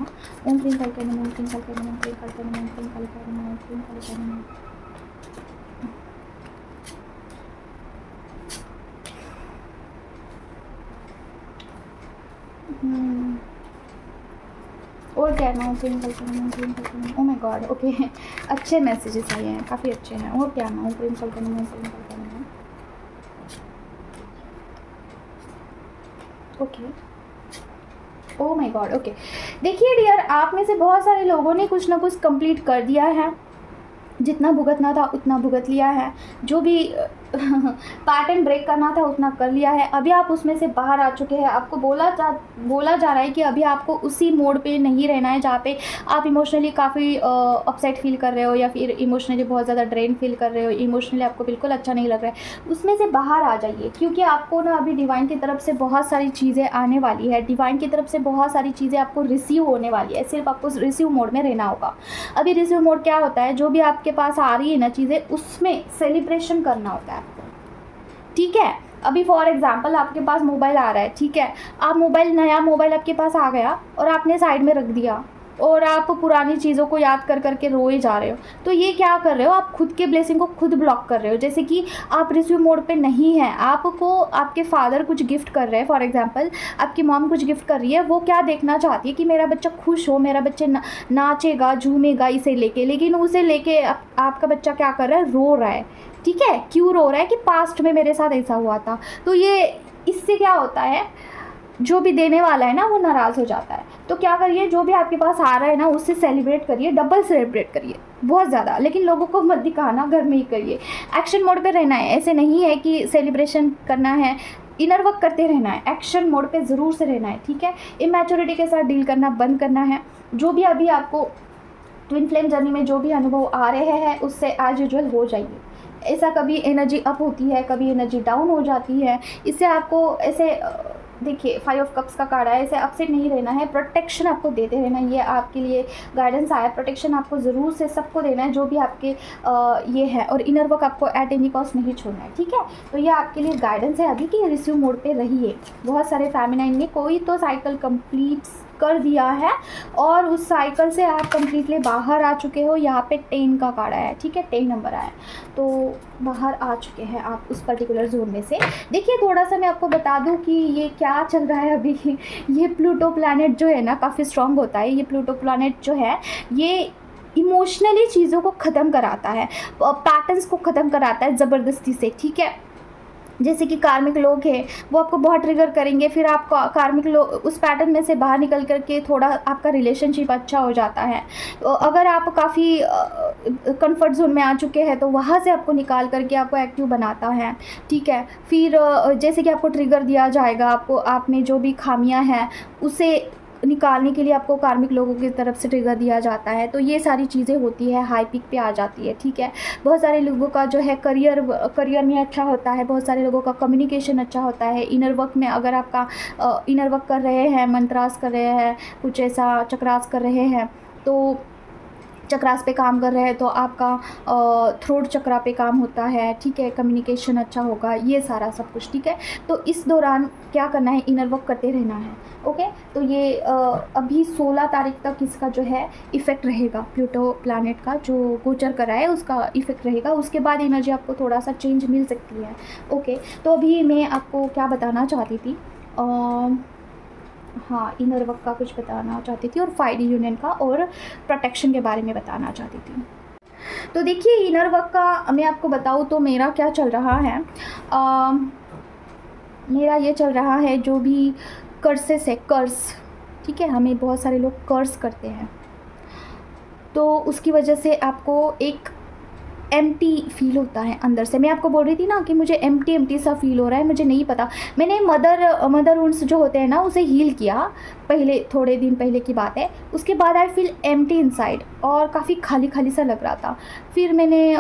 ओम क्रीम कल्पना, ओम क्रीम कल्पना, ओम क्रीम कल्पना, ओम क्रीम कल्पना, ओम क्रीम कल्पना। और क्या ना cream Kalpana, oh my God, okay, अच्छे मैसेजेस आए हैं, काफ़ी अच्छे हैं। और क्या ना cream Kalpana, okay, oh my God, okay. देखिए डियर, आप में से बहुत सारे लोगों ने कुछ ना कुछ कंप्लीट कर दिया है, जितना भुगतना था उतना भुगत लिया है, जो भी पैटर्न ब्रेक करना था उतना कर लिया है। अभी आप उसमें से बाहर आ चुके हैं। आपको बोला जा रहा है कि अभी आपको उसी मोड पे नहीं रहना है जहाँ पे आप इमोशनली काफ़ी अपसेट फील कर रहे हो, या फिर इमोशनली बहुत ज़्यादा ड्रेन फील कर रहे हो, इमोशनली आपको बिल्कुल अच्छा नहीं लग रहा है। उसमें से बाहर आ जाइए, क्योंकि आपको ना अभी डिवाइन की तरफ से बहुत सारी चीज़ें आने वाली है। डिवाइन की तरफ से बहुत सारी चीज़ें आपको रिसीव होने वाली है, सिर्फ आपको रिसीव मोड में रहना होगा। अभी रिसीव मोड क्या होता है, जो भी आपके पास आ रही है ना चीज़ें, उसमें सेलिब्रेशन करना होता है आपको, ठीक है। अभी फॉर एग्जांपल आपके पास मोबाइल आ रहा है, ठीक है, आप नया मोबाइल आपके पास आ गया और आपने साइड में रख दिया और आप पुरानी चीज़ों को याद कर करके रोए जा रहे हो, तो ये क्या कर रहे हो, आप खुद के ब्लेसिंग को खुद ब्लॉक कर रहे हो। जैसे कि आप रिसीव मोड पे नहीं है, आपको आपके फादर कुछ गिफ्ट कर रहे हैं, फॉर एग्जांपल आपकी मॉम कुछ गिफ्ट कर रही है, वो क्या देखना चाहती है कि मेरा बच्चा खुश हो, मेरा बच्चा नाचेगा झूमेगा इसे लेके, लेकिन उसे लेके आपका बच्चा क्या कर रहा है, रो रहा है, ठीक है। क्यों रो रहा है कि पास्ट में मेरे साथ ऐसा हुआ था। तो ये इससे क्या होता है, जो भी देने वाला है ना वो नाराज़ हो जाता है। तो क्या करिए, जो भी आपके पास आ रहा है ना उससे सेलिब्रेट करिए, डबल सेलिब्रेट करिए, बहुत ज़्यादा, लेकिन लोगों को मत दिखाना, घर में ही करिए। एक्शन मोड पे रहना है, ऐसे नहीं है कि सेलिब्रेशन करना है, इनर वर्क करते रहना है, एक्शन मोड पे ज़रूर से रहना है, ठीक है। इमैच्योरिटी के साथ डील करना बंद करना है। जो भी अभी आपको ट्विन फ्लेम जर्नी में जो भी अनुभव आ रहे हैं उससे एज यूजुअल हो जाइए। ऐसा कभी एनर्जी अप होती है, कभी एनर्जी डाउन हो जाती है, इससे आपको ऐसे देखिए 5 ऑफ कप्स का कार्ड है, ऐसे अपसेट नहीं रहना है, प्रोटेक्शन आपको देते रहना है। ये आपके लिए गाइडेंस आया, प्रोटेक्शन आपको ज़रूर से सबको देना है जो भी आपके ये है, और इनर वर्क आपको एट एनी कॉस्ट नहीं छोड़ना है, ठीक है। तो ये आपके लिए गाइडेंस है अभी कि रिसीव मोड पे रहिए। बहुत सारे फेमिनाइन ने कोई तो साइकिल कंप्लीट कर दिया है और उस साइकिल से आप कंप्लीटली बाहर आ चुके हो। यहाँ पे 10 का कार्ड आया है, ठीक है, 10 नंबर आया है, तो बाहर आ चुके हैं आप उस पर्टिकुलर जोन में से। देखिए थोड़ा सा मैं आपको बता दूं कि ये क्या चल रहा है अभी। ये प्लूटो प्लैनेट जो है ना काफ़ी स्ट्रॉन्ग होता है। ये प्लूटो प्लैनेट जो है ये इमोशनली चीज़ों को ख़त्म कराता है, पैटर्न्स को ख़त्म कराता है ज़बरदस्ती से, ठीक है। जैसे कि कार्मिक लोग हैं वो आपको बहुत ट्रिगर करेंगे, फिर आप कार्मिक लोग उस पैटर्न में से बाहर निकल करके थोड़ा आपका रिलेशनशिप अच्छा हो जाता है। तो अगर आप काफ़ी कंफर्ट जोन में आ चुके हैं तो वहाँ से आपको निकाल करके आपको एक्टिव बनाता है, ठीक है। फिर जैसे कि आपको ट्रिगर दिया जाएगा, आपको आप में जो भी खामियां हैं उसे निकालने के लिए आपको कार्मिक लोगों की तरफ से ट्रिगर दिया जाता है। तो ये सारी चीज़ें होती है, हाई पिक पे आ जाती है, ठीक है। बहुत सारे लोगों का जो है करियर में अच्छा होता है, बहुत सारे लोगों का कम्युनिकेशन अच्छा होता है। इनर वर्क में अगर आपका इनर वर्क कर रहे हैं, मंत्रास कर रहे हैं, कुछ ऐसा चक्रास कर रहे हैं, तो चक्रास पे काम कर रहे हैं तो आपका थ्रोट चक्रा पे काम होता है, ठीक है। कम्युनिकेशन अच्छा होगा, ये सारा सब कुछ, ठीक है। तो इस दौरान क्या करना है, इनर वर्क करते रहना है, ओके। तो ये अभी 16 तारीख तक इसका जो है इफ़ेक्ट रहेगा, प्लूटो प्लैनेट का जो गोचर करा है उसका इफ़ेक्ट रहेगा। उसके बाद एनर्जी आपको थोड़ा सा चेंज मिल सकती है, ओके। तो अभी मैं आपको क्या बताना चाहती थी, हाँ, इनर वर्क का कुछ बताना चाहती थी और 5D यूनियन का और प्रोटेक्शन के बारे में बताना चाहती थी। तो देखिए इनर वर्क का मैं आपको बताऊँ तो मेरा क्या चल रहा है, मेरा ये चल रहा है जो भी कर्सेस है, कर्स, ठीक है। हमें बहुत सारे लोग कर्स करते हैं तो उसकी वजह से आपको एक एम्प्टी फील होता है अंदर से। मैं आपको बोल रही थी ना कि मुझे एम्प्टी सा फील हो रहा है, मुझे नहीं पता। मैंने मदर वुंड्स जो होते हैं ना उसे हील किया पहले, थोड़े दिन पहले की बात है। उसके बाद आई फील एम्प्टी इनसाइड और काफ़ी खाली सा लग रहा था। फिर मैंने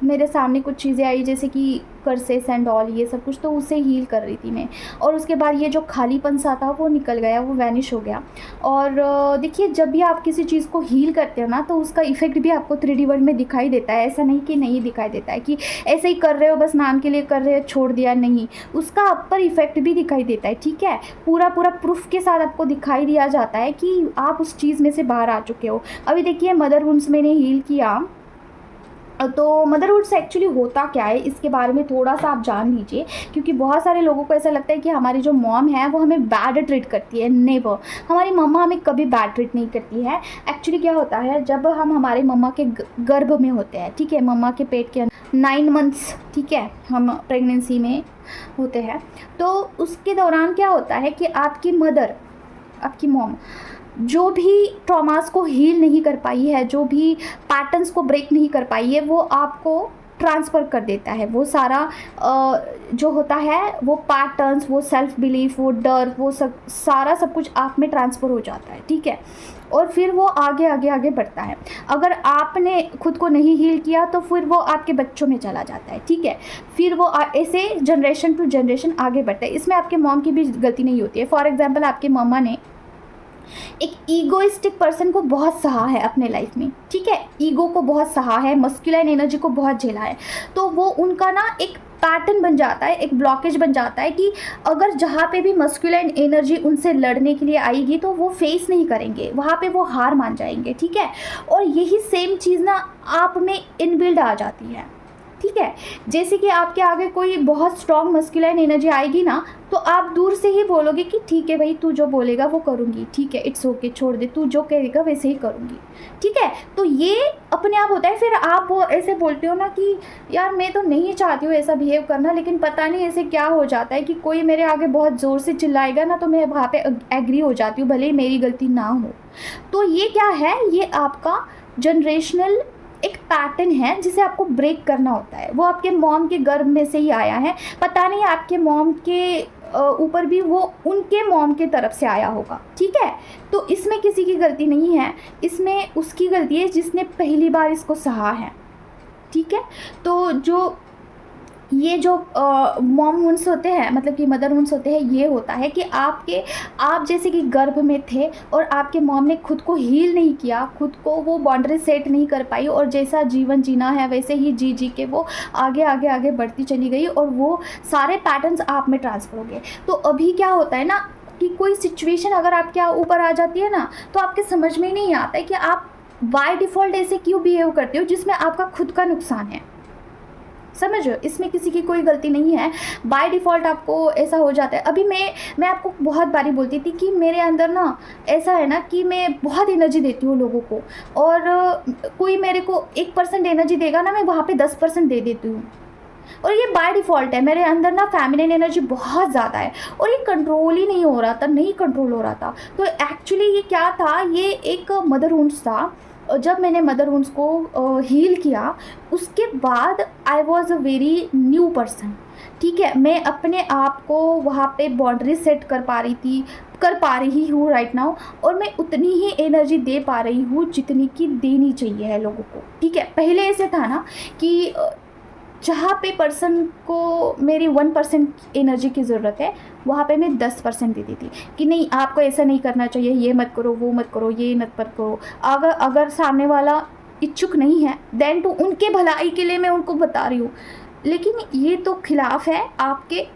मेरे सामने कुछ चीज़ें आई जैसे कि कर्सेस एंड ऑल ये सब कुछ, तो उसे हील कर रही थी मैं। और उसके बाद ये जो खालीपन सा था वो निकल गया, वो वैनिश हो गया। और देखिए जब भी आप किसी चीज़ को हील करते हो ना तो उसका इफ़ेक्ट भी आपको 3D वर्ल्ड में दिखाई देता है। ऐसा नहीं कि नहीं दिखाई देता है कि ऐसे ही कर रहे हो बस नाम के लिए कर रहे हो छोड़ दिया, नहीं, उसका अपर इफ़ेक्ट भी दिखाई देता है, ठीक है। पूरा प्रूफ के साथ आपको दिखाई दिया जाता है कि आप उस चीज़ में से बाहर आ चुके हो। अभी देखिए मदर वुंड्स मैंने हील किया, तो मदरहुड से एक्चुअली होता क्या है इसके बारे में थोड़ा सा आप जान लीजिए, क्योंकि बहुत सारे लोगों को ऐसा लगता है कि हमारी जो मॉम है वो हमें बैड ट्रीट करती है। नेवर, हमारी मम्मा हमें कभी बैड ट्रीट नहीं करती है। एक्चुअली क्या होता है, जब हम हमारे मम्मा के गर्भ में होते हैं, ठीक है, मम्मा के पेट के अंदर 9 मंथ्स, ठीक है, हम प्रेगनेंसी में होते हैं, तो उसके दौरान क्या होता है कि आपकी मदर, आपकी मॉम जो भी ट्रॉमास को हील नहीं कर पाई है, जो भी पैटर्न्स को ब्रेक नहीं कर पाई है, वो आपको ट्रांसफ़र कर देता है। वो सारा जो होता है वो पैटर्न्स, वो सेल्फ बिलीफ, वो डर, वो सारा सब कुछ आप में ट्रांसफ़र हो जाता है, ठीक है। और फिर वो आगे बढ़ता है। अगर आपने खुद को नहीं हील किया तो फिर वो आपके बच्चों में चला जाता है, ठीक है। फिर वो ऐसे जनरेशन टू जनरेशन आगे बढ़ता है। इसमें आपके मॉम की भी गलती नहीं होती है। फॉर एग्जाम्पल आपके मम्मा ने एक ईगोइस्टिक पर्सन को बहुत सहा है अपने लाइफ में, ठीक है, ईगो को बहुत सहा है, मस्कुलाइन एनर्जी को बहुत झेला है, तो वो उनका ना एक पैटर्न बन जाता है, एक ब्लॉकेज बन जाता है कि अगर जहाँ पे भी मस्कुलाइन एनर्जी उनसे लड़ने के लिए आएगी तो वो फेस नहीं करेंगे, वहाँ पे वो हार मान जाएंगे, ठीक है। और यही सेम चीज़ ना आप में इनबिल्ड आ जाती है, ठीक है। जैसे कि आपके आगे कोई बहुत स्ट्रॉन्ग मस्कुलाइन एनर्जी आएगी ना तो आप दूर से ही बोलोगे कि ठीक है भाई, तू जो बोलेगा वो करूँगी, ठीक है, इट्स ओके, छोड़ दे, तू जो कहेगा वैसे ही करूँगी, ठीक है। तो ये अपने आप होता है। फिर आप वो ऐसे बोलते हो ना कि यार मैं तो नहीं चाहती हूँ ऐसा बिहेव करना, लेकिन पता नहीं ऐसे क्या हो जाता है कि कोई मेरे आगे बहुत ज़ोर से चिल्लाएगा ना तो मैं वहाँ पे एग्री हो जाती हूँ, भले ही मेरी गलती ना हो। तो ये क्या है, ये आपका जनरेशनल एक पैटर्न है जिसे आपको ब्रेक करना होता है। वो आपके मॉम के गर्भ में से ही आया है। पता नहीं आपके मॉम के ऊपर भी वो उनके मॉम के तरफ से आया होगा, ठीक है। तो इसमें किसी की गलती नहीं है, इसमें उसकी गलती है जिसने पहली बार इसको सहा है, ठीक है। तो जो ये जो मॉम वुंड्स होते हैं, मतलब कि मदर वुंड्स होते हैं, ये होता है कि आप जैसे कि गर्भ में थे और आपके मॉम ने खुद को हील नहीं किया, खुद को वो बाउंड्री सेट नहीं कर पाई, और जैसा जीवन जीना है वैसे ही जी के वो आगे आगे आगे बढ़ती चली गई, और वो सारे पैटर्न्स आप में ट्रांसफर हो गए। तो अभी क्या होता है ना कि कोई सिचुएशन अगर आपके ऊपर आ जाती है ना, तो आपके समझ में नहीं आता है कि आप बाय डिफ़ॉल्ट ऐसे क्यों बिहेव करते हो जिसमें आपका खुद का नुकसान है। समझ रहे हो, इसमें किसी की कोई गलती नहीं है, बाय डिफ़ॉल्ट आपको ऐसा हो जाता है। अभी मैं आपको बहुत बारी बोलती थी कि मेरे अंदर ना ऐसा है ना कि मैं बहुत एनर्जी देती हूँ लोगों को, और कोई मेरे को 1% एनर्जी देगा ना, मैं वहाँ पे 10% दे देती हूँ, और ये बाय डिफ़ॉल्ट है। मेरे अंदर ना फेमिनिन एनर्जी बहुत ज़्यादा है, और ये कंट्रोल ही नहीं हो रहा था, नहीं कंट्रोल हो रहा था। तो एक्चुअली ये क्या था, ये एक मदर वुंड्स था। जब मैंने मदर वुंड्स को हील किया, उसके बाद I was a very new person, ठीक है। मैं अपने आप को वहाँ पे बाउंड्री सेट कर पा रही हूँ राइट नाउ, और मैं उतनी ही एनर्जी दे पा रही हूँ जितनी की देनी चाहिए है लोगों को, ठीक है। पहले ऐसे था ना कि जहाँ पे पर्सन को मेरी 1% एनर्जी की ज़रूरत है, वहाँ पे मैं 10% देती थी कि नहीं, आपको ऐसा नहीं करना चाहिए, ये मत करो, वो मत करो, ये मत करो। अगर सामने वाला इच्छुक नहीं है, देन तो उनके भलाई के लिए मैं उनको बता रही हूँ, लेकिन ये तो खिलाफ है आपके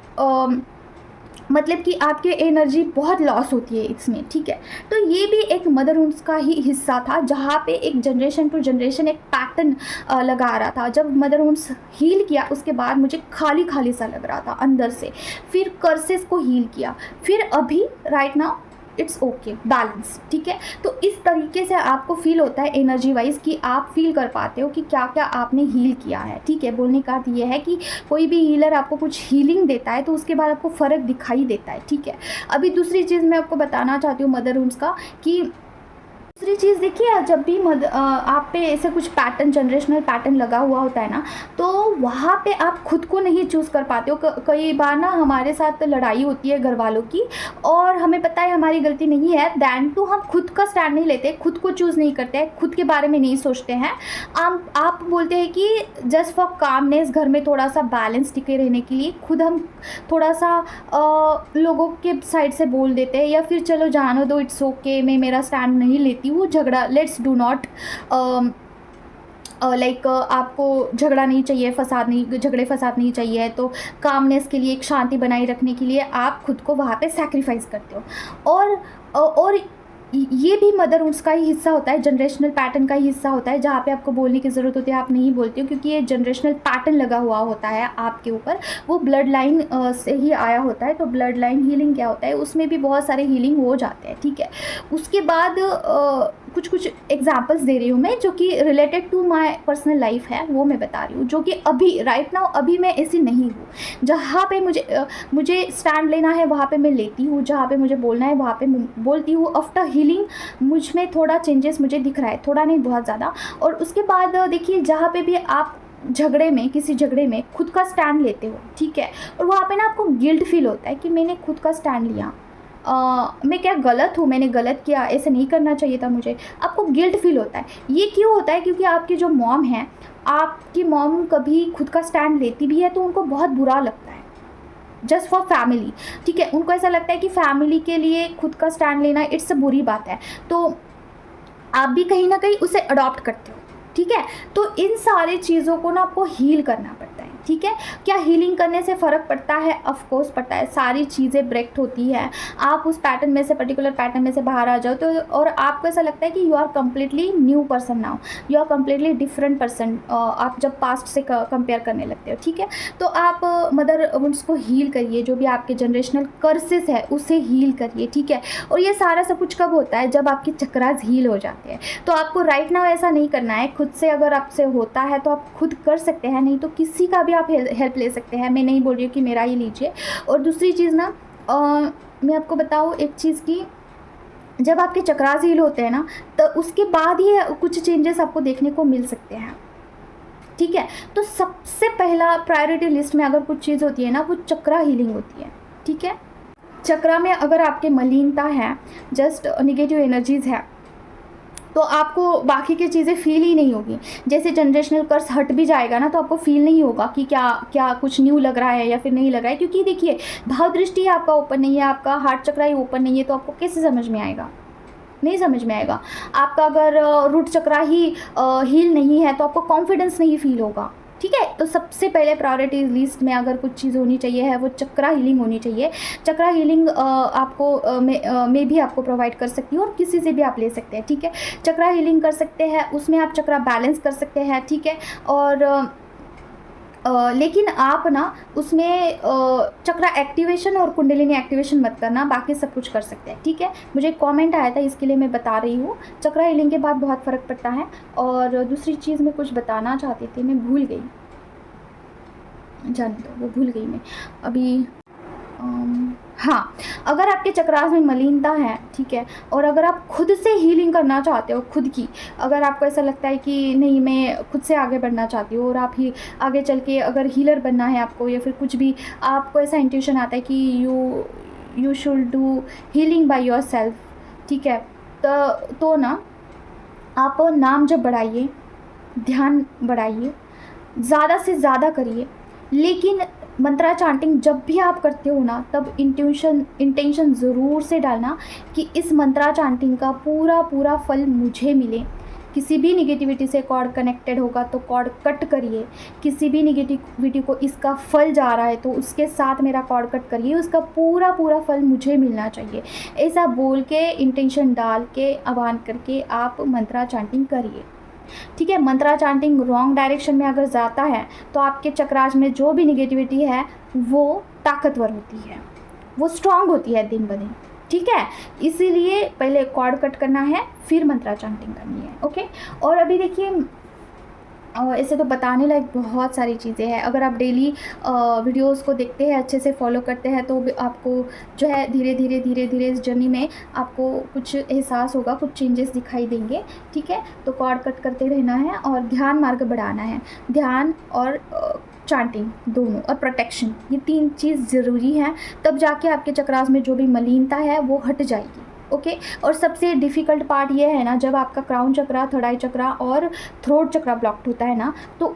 मतलब कि आपके एनर्जी बहुत लॉस होती है इसमें, ठीक है। तो ये भी एक मदर वुंड्स का ही हिस्सा था, जहाँ पे एक जनरेशन टू जनरेशन एक पैटर्न लगा रहा था। जब मदर वुंड्स हील किया, उसके बाद मुझे खाली खाली सा लग रहा था अंदर से, फिर कर्सेस को हील किया, फिर अभी right now it's okay, balance, ठीक है। तो इस तरीके से आपको फील होता है एनर्जी वाइज कि आप फील कर पाते हो कि क्या क्या आपने हील किया है, ठीक है। बोलने का अर्थ ये है कि कोई भी हीलर आपको कुछ हीलिंग देता है तो उसके बाद आपको फ़र्क दिखाई देता है, ठीक है। अभी दूसरी चीज़ मैं आपको बताना चाहती हूँ मदर वुंड्स का, कि दूसरी चीज़ देखिए, जब भी आप पे ऐसे कुछ पैटर्न, जनरेशनल पैटर्न लगा हुआ होता है ना, तो वहाँ पे आप खुद को नहीं चूज़ कर पाते हो। कई बार ना हमारे साथ लड़ाई होती है घर वालों की, और हमें पता है हमारी गलती नहीं है, दैन टू हम खुद का स्टैंड नहीं लेते, खुद को चूज़ नहीं करते हैं, खुद के बारे में नहीं सोचते हैं। आप बोलते हैं कि जस्ट फॉर कामनेस, घर में थोड़ा सा बैलेंस टिके रहने के लिए खुद हम थोड़ा सा लोगों के साइड से बोल देते हैं, या फिर चलो जानो दो, इट्स ओके, मैं मेरा स्टैंड नहीं लेती हूँ, झगड़ा, लेट्स डू नॉट लाइक आपको झगड़ा नहीं चाहिए, झगड़े फसाद नहीं चाहिए, तो कामनेस के लिए, एक शांति बनाए रखने के लिए आप खुद को वहाँ पे सैक्रिफाइस करते हो। और ये भी मदर वुंड्स का ही हिस्सा होता है, जनरेशनल पैटर्न का ही हिस्सा होता है, जहाँ पे आपको बोलने की ज़रूरत होती है, आप नहीं बोलते हो, क्योंकि ये जनरेशनल पैटर्न लगा हुआ होता है आपके ऊपर, वो ब्लड लाइन से ही आया होता है। तो ब्लड लाइन हीलिंग क्या होता है, उसमें भी बहुत सारे हीलिंग हो जाते हैं, ठीक है। उसके बाद कुछ एग्जांपल्स दे रही हूँ मैं, जो कि related to my personal life है, वो मैं बता रही हूँ, जो कि अभी राइट नाउ अभी मैं ऐसी नहीं हूँ। जहाँ पे मुझे स्टैंड लेना है वहाँ पे मैं लेती हूँ, जहाँ पे मुझे बोलना है वहाँ पे बोलती हूँ। आफ्टर हीलिंग मुझ में थोड़ा चेंजेस मुझे दिख रहा है, थोड़ा नहीं, बहुत ज़्यादा। और उसके बाद देखिए, जहाँ पे भी आप किसी झगड़े में खुद का स्टैंड लेते हो, ठीक है, और वहाँ पे ना आपको गिल्ट फील होता है कि मैंने खुद का स्टैंड लिया, मैं क्या गलत हूँ, मैंने गलत किया, ऐसे नहीं करना चाहिए था मुझे, आपको गिल्ट फील होता है। ये क्यों होता है? क्योंकि आपकी जो मॉम है, आपकी मॉम कभी खुद का स्टैंड लेती भी है तो उनको बहुत बुरा लगता है, जस्ट फॉर फैमिली, ठीक है। उनको ऐसा लगता है कि फैमिली के लिए खुद का स्टैंड लेना इट्स अ बुरी बात है, तो आप भी कहीं ना कहीं उसे अडॉप्ट करते हो, ठीक है। तो इन सारी चीज़ों को ना आपको हील करना पड़ता है, ठीक है। क्या हीलिंग करने से फ़र्क पड़ता है? ऑफ कोर्स पड़ता है, सारी चीज़ें ब्रेक होती है, आप उस पैटर्न में से, पर्टिकुलर पैटर्न में से बाहर आ जाओ, तो और आपको ऐसा लगता है कि you are completely new person now, you are completely different person, आप जब पास्ट से कंपेयर करने लगते हो, ठीक है। तो आप मदर वुंड्स को हील करिए, जो भी आपके जनरेशनल कर्सेस है उसे हील करिए, ठीक है। और ये सारा सब कुछ कब होता है? जब आपके चक्रास हील हो जाते हैं। तो आपको राइट नाउ ऐसा नहीं करना है, खुद से अगर आपसे होता है तो आप खुद कर सकते हैं, नहीं तो किसी का भी आप हेल्प ले सकते हैं। मैं नहीं बोल रही हूँ कि मेरा ही लीजिए। और दूसरी चीज़ ना, मैं आपको बताऊँ एक चीज़ की, जब आपके चक्रास हील होते हैं ना, तो उसके बाद ही कुछ चेंजेस आपको देखने को मिल सकते हैं, ठीक है। तो सबसे पहला प्रायोरिटी लिस्ट में अगर कुछ चीज़ होती है ना, वो चक्रा हीलिंग होती है, ठीक है। चक्रा में अगर आपके मलिनता है, जस्ट नेगेटिव एनर्जीज़ है, तो आपको बाकी की चीज़ें फील ही नहीं होगी। जैसे जनरेशनल कर्स हट भी जाएगा ना, तो आपको फील नहीं होगा कि क्या क्या कुछ न्यू लग रहा है या फिर नहीं लग रहा है, क्योंकि देखिए भाव दृष्टि आपका ओपन नहीं है, आपका हार्ट चक्रा ही ओपन नहीं है, तो आपको कैसे समझ में आएगा? नहीं समझ में आएगा। आपका अगर रूट चक्रा ही हील नहीं है तो आपको कॉन्फिडेंस नहीं फील होगा। ठीक है, तो सबसे पहले प्रायोरिटी लिस्ट में अगर कुछ चीज़ होनी चाहिए है वो चक्रा हीलिंग होनी चाहिए। चक्रा हीलिंग आपको मैं भी आपको प्रोवाइड कर सकती हूँ और किसी से भी आप ले सकते हैं। ठीक है, चक्रा हीलिंग कर सकते हैं, उसमें आप चक्रा बैलेंस कर सकते हैं। ठीक है, और लेकिन आप ना उसमें चक्रा एक्टिवेशन और कुंडलिनी एक्टिवेशन मत करना, बाकी सब कुछ कर सकते हैं। ठीक है, मुझे एक कमेंट आया था, इसके लिए मैं बता रही हूँ। चक्रा हीलिंग के बाद बहुत फ़र्क पड़ता है। और दूसरी चीज़ मैं कुछ बताना चाहती थी, मैं भूल गई, जाने दो, वो भूल गई मैं अभी। हाँ, अगर आपके चक्रास में मलिनता है, ठीक है, और अगर आप खुद से हीलिंग करना चाहते हो, खुद की, अगर आपको ऐसा लगता है कि नहीं मैं खुद से आगे बढ़ना चाहती हूँ और आप ही आगे चल के अगर हीलर बनना है आपको, या फिर कुछ भी आपको ऐसा इंट्यूशन आता है कि you should do healing by your self, ठीक है, तो ना आप नाम जब बढ़ाइए, ध्यान बढ़ाइए, ज़्यादा से ज़्यादा करिए, लेकिन मंत्रा चांटिंग जब भी आप करते हो ना, तब इंटेंशन ज़रूर से डालना कि इस मंत्रा चांटिंग का पूरा फल मुझे मिले। किसी भी निगेटिविटी से कॉर्ड कनेक्टेड होगा तो कॉर्ड कट करिए। किसी भी निगेटिविटी को इसका फल जा रहा है तो उसके साथ मेरा कॉर्ड कट करिए, उसका पूरा फल मुझे मिलना चाहिए। ऐसा बोल के, इंटेंशन डाल के, आह्वान करके आप मंत्रा चांटिंग करिए। ठीक है, मंत्रा चांटिंग रॉन्ग डायरेक्शन में अगर जाता है तो आपके चक्रास में जो भी निगेटिविटी है वो ताकतवर होती है, वो स्ट्रांग होती है दिन ब दिन। ठीक है, इसीलिए पहले कॉर्ड कट करना है, फिर मंत्रा चांटिंग करनी है। ओके, और अभी देखिए ऐसे तो बताने लायक बहुत सारी चीज़ें हैं। अगर आप डेली वीडियोस को देखते हैं, अच्छे से फॉलो करते हैं, तो आपको जो है धीरे धीरे इस जर्नी में आपको कुछ एहसास होगा, कुछ चेंजेस दिखाई देंगे। ठीक है, तो कॉर्ड कट करते रहना है और ध्यान मार्ग बढ़ाना है। ध्यान और चांटिंग दोनों, और प्रोटेक्शन, ये 3 चीज़ ज़रूरी हैं, तब जाके आपके चक्रास में जो भी मलिनता है वो हट जाएगी। ओके, और सबसे डिफ़िकल्ट पार्ट ये है ना, जब आपका क्राउन चक्रा, थर्ड आई चक्रा और थ्रोट चक्रा ब्लॉक्ड होता है ना, तो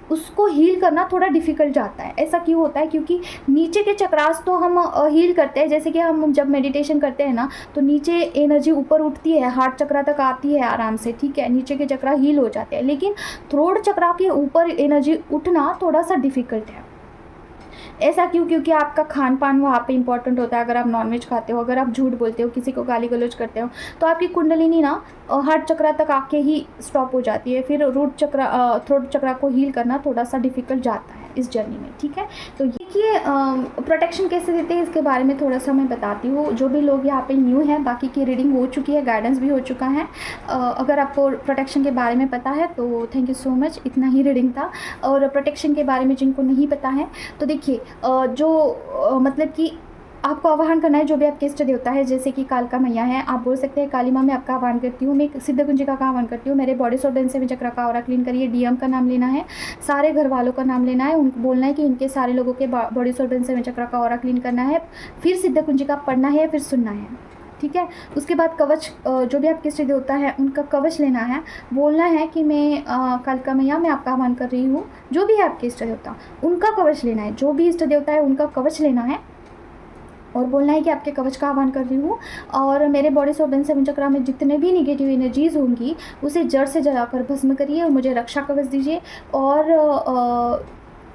उसको हील करना थोड़ा डिफ़िकल्ट जाता है। ऐसा क्यों होता है? क्योंकि नीचे के चक्रास तो हम हील करते हैं, जैसे कि हम जब मेडिटेशन करते हैं ना, तो नीचे एनर्जी ऊपर उठती है, हार्ट चक्रा तक आती है आराम से। ठीक है, नीचे के चक्रा हील हो जाते हैं, लेकिन थ्रोट चक्रा के ऊपर एनर्जी उठना थोड़ा सा डिफ़िकल्ट है। ऐसा क्यों? क्योंकि आपका खान पान वहाँ पे इंपॉर्टेंट होता है। अगर आप नॉनवेज खाते हो, अगर आप झूठ बोलते हो, किसी को गाली गलौज करते हो, तो आपकी कुंडलिनी ना हार्ट चक्रा तक आके ही स्टॉप हो जाती है। फिर रूट चक्रा, थ्रोट चक्रा को हील करना थोड़ा सा डिफ़िकल्ट जाता है इस जर्नी में। ठीक है, तो देखिए प्रोटेक्शन कैसे देते हैं इसके बारे में थोड़ा सा मैं बताती हूँ। जो भी लोग यहाँ पे न्यू हैं, बाकी की रीडिंग हो चुकी है, गाइडेंस भी हो चुका है। अगर आपको प्रोटेक्शन के बारे में पता है तो थैंक यू सो मच, इतना ही रीडिंग था। और प्रोटेक्शन के बारे में जिनको नहीं पता है, तो देखिए मतलब कि आपको आह्वान करना है जो भी आपके इष्ट देवता है, जैसे कि कालका मैया है, आप बोल सकते हैं काली माँ मैं आपका आह्वान करती हूँ, मैं सिद्ध कुंजिका का आह्वान करती हूँ, मेरे बॉडी सोल बेन से भी चक्रा का ऑरा क्लीन करिए। डीएम का नाम लेना है, सारे घर वालों का नाम लेना है, उनको बोलना है कि उनके सारे लोगों के बॉडी सोल बेन से चक्रा का ऑरा क्लीन करना है, फिर सिद्ध कुंजिका पढ़ना है, फिर सुनना है। ठीक है, उसके बाद कवच, जो भी आपके इष्ट देवता है उनका कवच लेना है, बोलना है कि मैं कालका मैया मैं आपका आह्वान कर रही हूँ। जो भी है आपके इष्ट देवता, उनका कवच लेना है, जो भी इष्ट देवता है उनका कवच लेना है, और बोलना है कि आपके कवच का आह्वान कर रही हूँ, और मेरे बॉडी सोल बेन सेवन चक्रा में जितने भी निगेटिव एनर्जीज़ होंगी उसे जड़ से जलाकर भस्म करिए और मुझे रक्षा कवच दीजिए। और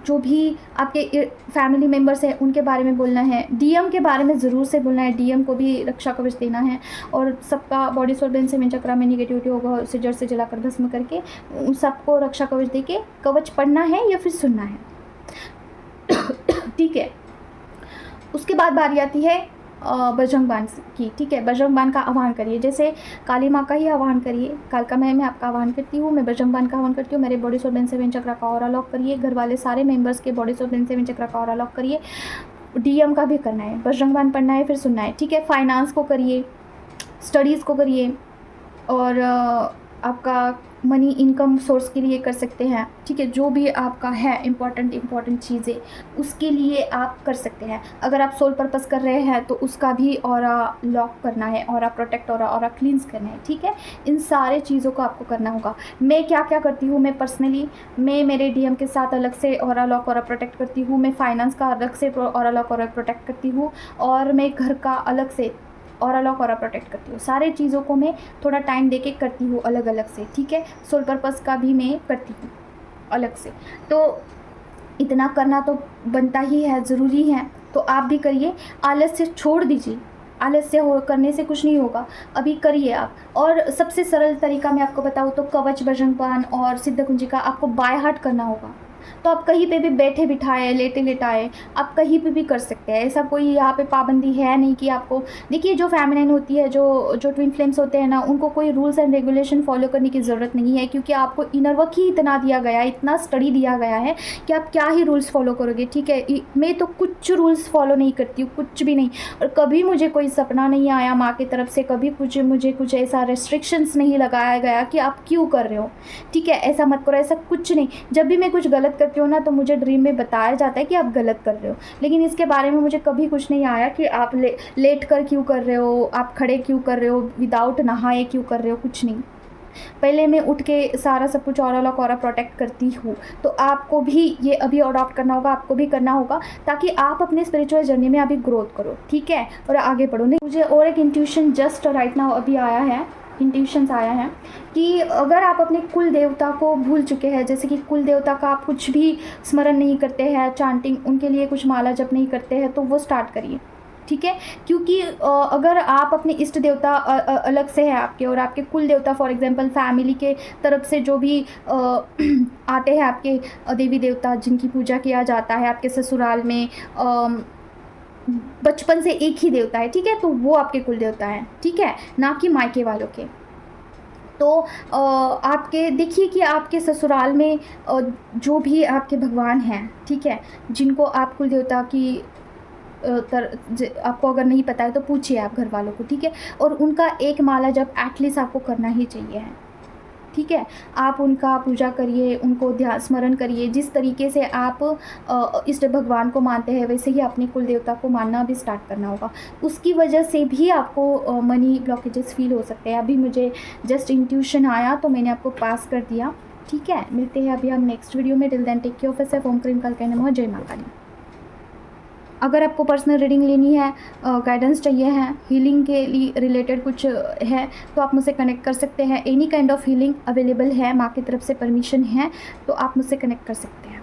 जो भी आपके फैमिली मेम्बर्स हैं उनके बारे में बोलना है, डीएम के बारे में ज़रूर से बोलना है, डीएम को भी रक्षा कवच देना है, और सबका बॉडी सोल बेन सेवन चक्रा में निगेटिविटी होगा उसे जड़ से जलाकर भस्म करके उन सबको रक्षा कवच दे के कवच पढ़ना है या फिर सुनना है। ठीक है, उसके बाद बारी आती है बजरंग बाण की। ठीक है, बजरंग बाण का आह्वान करिए, जैसे काली माँ का ही आह्वान करिए। कालका मैं आपका आह्वान करती हूँ, मैं बजरंग बाण का आह्वान करती हूँ, मेरे बॉडी सोल बेन सेवन चक्रा का ऑरा लॉक करिए। घर वाले सारे मेंबर्स के बॉडी सोल बेन सेवन चक्रा का ऑरा लॉक करिए। डीएम का भी करना है, बजरंग बाण पढ़ना है, फिर सुनना है। ठीक है, फाइनेंस को करिए, स्टडीज़ को करिए, और आपका मनी इनकम सोर्स के लिए कर सकते हैं, ठीक है। जो भी आपका है इम्पॉर्टेंट चीज़ें उसके लिए आप कर सकते हैं। अगर आप सोल पर्पस कर रहे हैं तो उसका भी ऑरा लॉक करना है, ऑरा प्रोटेक्ट, ऑरा क्लींस करना है, ठीक है। इन सारे चीज़ों को आपको करना होगा। मैं क्या क्या करती हूँ, मैं पर्सनली मैं मेरे डीएम के साथ अलग से ऑरा लॉक ऑरा प्रोटेक्ट करती हूँ, मैं फाइनेंस का अलग से ऑरा लॉक ऑरा प्रोटेक्ट करती हूँ, और मैं घर का अलग से ऑरा लॉक ऑरा प्रोटेक्ट करती हूँ। सारे चीज़ों को मैं थोड़ा टाइम देके करती हूँ अलग अलग से, ठीक है। सोल पर्पस का भी मैं करती हूँ अलग से। तो इतना करना तो बनता ही है, ज़रूरी है, तो आप भी करिए। आलस्य छोड़ दीजिए, आलस्य हो करने से कुछ नहीं होगा, अभी करिए आप। और सबसे सरल तरीका मैं आपको बताऊँ तो कवच, बजरंग बाण और सिद्ध कुंजी का आपको बाय हार्ट करना होगा। तो आप कहीं पे भी बैठे बिठाए, लेटे लेटाए, आप कहीं पे भी कर सकते हैं। ऐसा कोई यहाँ पे पाबंदी है नहीं कि आपको, देखिए जो फेमिनाइन होती है, जो ट्विन फ्लेम्स होते हैं ना, उनको कोई रूल्स एंड रेगुलेशन फॉलो करने की ज़रूरत नहीं है, क्योंकि आपको इनर वर्क ही इतना दिया गया है, इतना स्टडी दिया गया है कि आप क्या ही रूल्स फॉलो करोगे, ठीक है। मैं तो कुछ रूल्स फॉलो नहीं करती हूँ, कुछ भी नहीं। और कभी मुझे कोई सपना नहीं आया माँ की तरफ से, कभी मुझे कुछ ऐसा रेस्ट्रिक्शंस नहीं लगाया गया कि आप क्यों कर रहे हो, ठीक है, ऐसा मत करो, ऐसा कुछ नहीं। जब भी मैं कुछ गलत करती हूँ ना, तो मुझे ड्रीम में बताया जाता है कि आप गलत कर रहे हो, लेकिन इसके बारे में मुझे कभी कुछ नहीं आया कि आप लेट कर क्यों कर रहे हो, आप खड़े क्यों कर रहे हो, विदाउट नहाए क्यों कर रहे हो, कुछ नहीं। पहले मैं उठ के सारा सब कुछ ऑरा लॉक ऑरा प्रोटेक्ट करती हूँ। तो आपको भी ये अभी अडॉप्ट करना होगा, आपको भी करना होगा, ताकि आप अपने स्पिरिचुअल जर्नी में अभी ग्रोथ करो, ठीक है, और आगे बढ़ो। नहीं, मुझे और एक इंट्यूशन जस्ट राइट नाउ अभी आया है, इंट्यूशंस आया है कि अगर आप अपने कुल देवता को भूल चुके हैं, जैसे कि कुल देवता का आप कुछ भी स्मरण नहीं करते हैं, चांटिंग उनके लिए कुछ माला जप नहीं करते हैं, तो वो स्टार्ट करिए, ठीक है। क्योंकि अगर आप अपने इष्ट देवता अलग से है आपके, और आपके कुल देवता फॉर एग्जांपल फैमिली के तरफ से जो भी आते हैं आपके देवी देवता जिनकी पूजा किया जाता है आपके ससुराल में, बचपन से एक ही देवता है, ठीक है, तो वो आपके कुल देवता हैं, ठीक है, ना कि मायके वालों के। तो आपके देखिए कि आपके ससुराल में जो भी आपके भगवान हैं, ठीक है, जिनको आप कुल देवता की आपको अगर नहीं पता है तो पूछिए आप घर वालों को, ठीक है, और उनका एक माला जब एटलीस्ट आपको करना ही चाहिए है, ठीक है। आप उनका पूजा करिए, उनको ध्यान स्मरण करिए। जिस तरीके से आप इष्ट भगवान को मानते हैं, वैसे ही अपने कुल देवता को मानना भी स्टार्ट करना होगा। उसकी वजह से भी आपको मनी ब्लॉकेजेस फील हो सकते हैं। अभी मुझे जस्ट इंट्यूशन आया तो मैंने आपको पास कर दिया, ठीक है। मिलते हैं अभी हम नेक्स्ट वीडियो में। Till then take care of yourself. ओम क्रीम काल नमः। जय मां काली। अगर आपको पर्सनल रीडिंग लेनी है, गाइडेंस चाहिए है, हीलिंग के लिए रिलेटेड कुछ है, तो आप मुझसे कनेक्ट कर सकते हैं। Any kind of healing available है, माँ की तरफ से परमिशन है, तो आप मुझसे कनेक्ट कर सकते हैं।